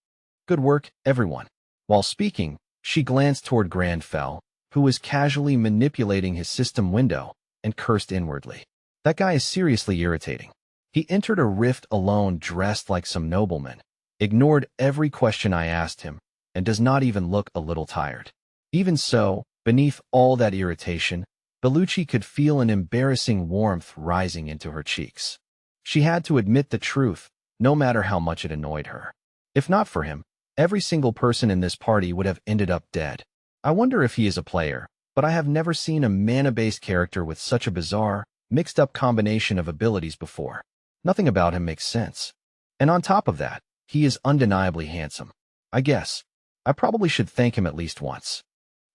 "Good work, everyone." While speaking, she glanced toward Grandfell, who was casually manipulating his system window, and cursed inwardly. That guy is seriously irritating. He entered a rift alone dressed like some nobleman, ignored every question I asked him, and does not even look a little tired. Even so, beneath all that irritation, Bellucci could feel an embarrassing warmth rising into her cheeks. She had to admit the truth, no matter how much it annoyed her. If not for him, every single person in this party would have ended up dead. I wonder if he is a player, but I have never seen a mana-based character with such a bizarre, mixed-up combination of abilities before. Nothing about him makes sense. And on top of that, he is undeniably handsome. I guess I probably should thank him at least once.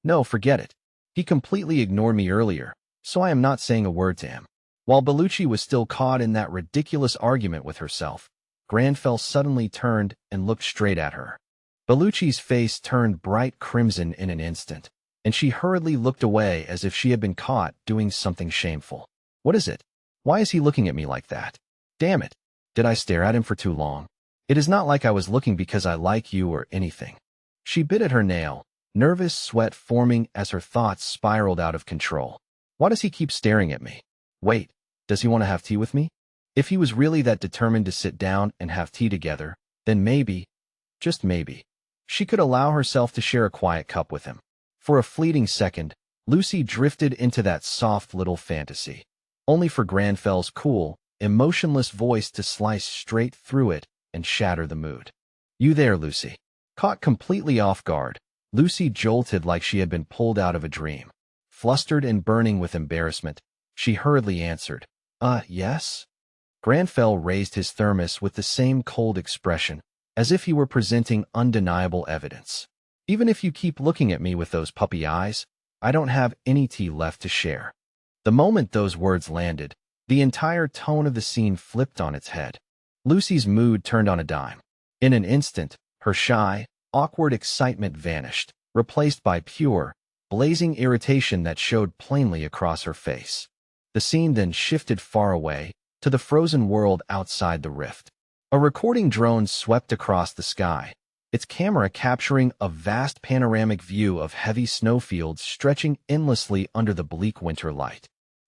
No, forget it. He completely ignored me earlier, so I am not saying a word to him. While Bellucci was still caught in that ridiculous argument with herself, Grandfell suddenly turned and looked straight at her. Bellucci's face turned bright crimson in an instant, and she hurriedly looked away as if she had been caught doing something shameful. What is it? Why is he looking at me like that? Damn it! Did I stare at him for too long? It is not like I was looking because I like you or anything. She bit at her nail, nervous sweat forming as her thoughts spiraled out of control. Why does he keep staring at me? Wait, does he want to have tea with me? If he was really that determined to sit down and have tea together, then maybe, just maybe, she could allow herself to share a quiet cup with him. For a fleeting second, Lucy drifted into that soft little fantasy, only for Grandfell's cool, emotionless voice to slice straight through it and shatter the mood. "You there, Lucy?" Caught completely off guard, Lucy jolted like she had been pulled out of a dream. Flustered and burning with embarrassment, she hurriedly answered, Yes?" Grandfell raised his thermos with the same cold expression, as if he were presenting undeniable evidence. "Even if you keep looking at me with those puppy eyes, I don't have any tea left to share." The moment those words landed, the entire tone of the scene flipped on its head. Lucy's mood turned on a dime. In an instant, her shy, awkward excitement vanished, replaced by pure, blazing irritation that showed plainly across her face. The scene then shifted far away, to the frozen world outside the rift. A recording drone swept across the sky, its camera capturing a vast panoramic view of heavy snowfields stretching endlessly under the bleak winter light.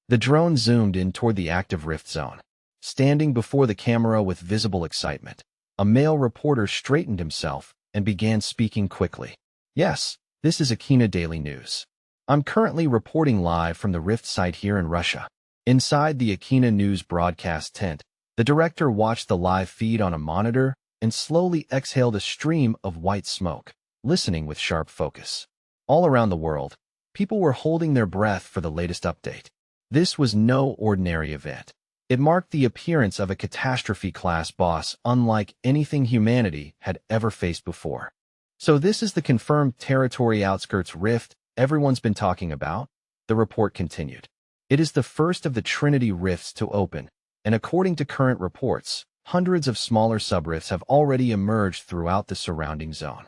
The drone zoomed in toward the active rift zone. Standing before the camera with visible excitement, a male reporter straightened himself and began speaking quickly. "Yes, this is Akina Daily News. I'm currently reporting live from the rift site here in Russia." Inside the Akina News broadcast tent, the director watched the live feed on a monitor and slowly exhaled a stream of white smoke, listening with sharp focus. All around the world, people were holding their breath for the latest update. This was no ordinary event. It marked the appearance of a catastrophe-class boss unlike anything humanity had ever faced before. So this is the confirmed territory outskirts rift everyone's been talking about? The report continued. It is the first of the Trinity rifts to open, and according to current reports, hundreds of smaller subrifts have already emerged throughout the surrounding zone.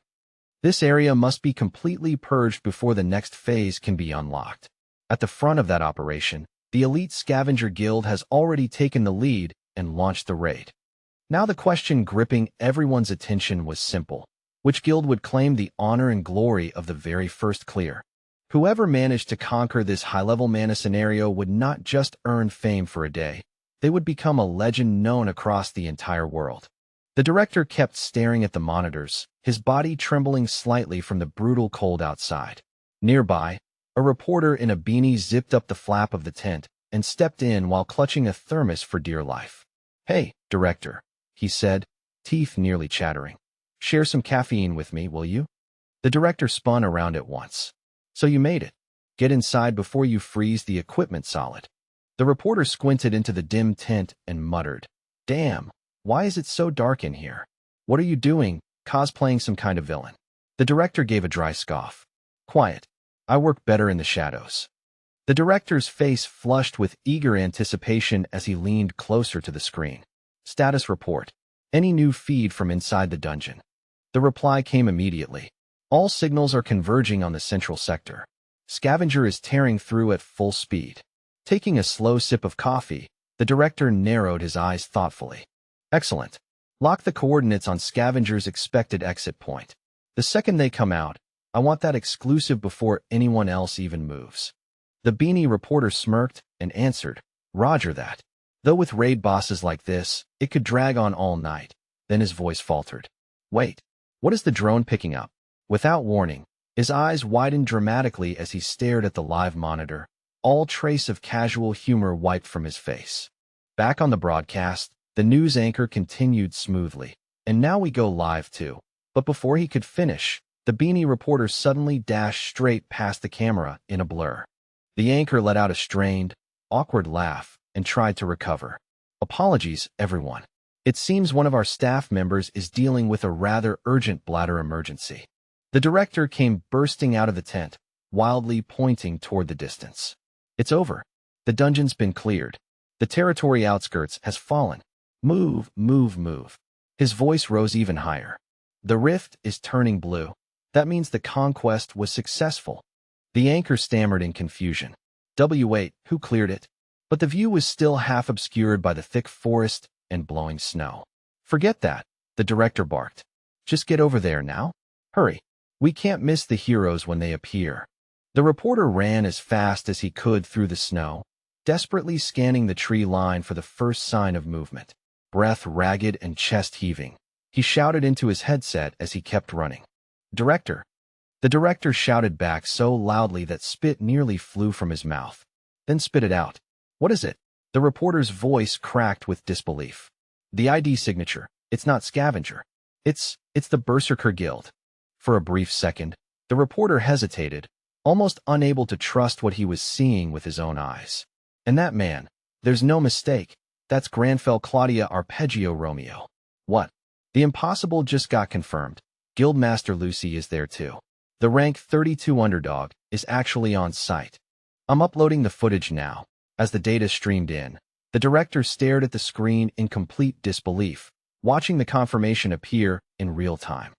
This area must be completely purged before the next phase can be unlocked. At the front of that operation, the elite scavenger guild has already taken the lead and launched the raid. Now the question gripping everyone's attention was simple. Which guild would claim the honor and glory of the very first clear? Whoever managed to conquer this high-level mana scenario would not just earn fame for a day, they would become a legend known across the entire world. The director kept staring at the monitors, his body trembling slightly from the brutal cold outside. Nearby, a reporter in a beanie zipped up the flap of the tent and stepped in while clutching a thermos for dear life. "Hey, director," he said, teeth nearly chattering. "Share some caffeine with me, will you?" The director spun around at once. "So you made it. Get inside before you freeze the equipment solid." The reporter squinted into the dim tent and muttered, "Damn, why is it so dark in here? What are you doing, cosplaying some kind of villain?" The director gave a dry scoff. "Quiet. I work better in the shadows." The director's face flushed with eager anticipation as he leaned closer to the screen. "Status report. Any new feed from inside the dungeon?" The reply came immediately. "All signals are converging on the central sector. Scavenger is tearing through at full speed." Taking a slow sip of coffee, the director narrowed his eyes thoughtfully. "Excellent. Lock the coordinates on Scavenger's expected exit point. The second they come out, I want that exclusive before anyone else even moves." The beanie reporter smirked and answered, "Roger that." Though with raid bosses like this, it could drag on all night. Then his voice faltered. "Wait, what is the drone picking up?" Without warning, his eyes widened dramatically as he stared at the live monitor. All trace of casual humor wiped from his face. Back on the broadcast, the news anchor continued smoothly. "And now we go live too." But before he could finish, the beanie reporter suddenly dashed straight past the camera in a blur. The anchor let out a strained, awkward laugh and tried to recover. "Apologies, everyone. It seems one of our staff members is dealing with a rather urgent bladder emergency." The director came bursting out of the tent, wildly pointing toward the distance. "It's over. The dungeon's been cleared. The territory outskirts has fallen. Move, move, move." His voice rose even higher. "The rift is turning blue. That means the conquest was successful." The anchor stammered in confusion. "W8, who cleared it?" But the view was still half obscured by the thick forest and blowing snow. "Forget that," the director barked. "Just get over there now. Hurry. We can't miss the heroes when they appear." The reporter ran as fast as he could through the snow, desperately scanning the tree line for the first sign of movement. Breath ragged and chest heaving, he shouted into his headset as he kept running. "Director!" The director shouted back so loudly that spit nearly flew from his mouth. Then spit it out. "What is it?" The reporter's voice cracked with disbelief. "The ID signature. It's not Scavenger. It's the Berserker Guild." For a brief second, the reporter hesitated, almost unable to trust what he was seeing with his own eyes. "And that man, there's no mistake, that's Granfell Claudia Arpeggio Romeo." "What?" "The impossible just got confirmed. Guildmaster Lucy is there too. The rank 32 underdog is actually on site. I'm uploading the footage now." As the data streamed in, the director stared at the screen in complete disbelief, watching the confirmation appear in real time.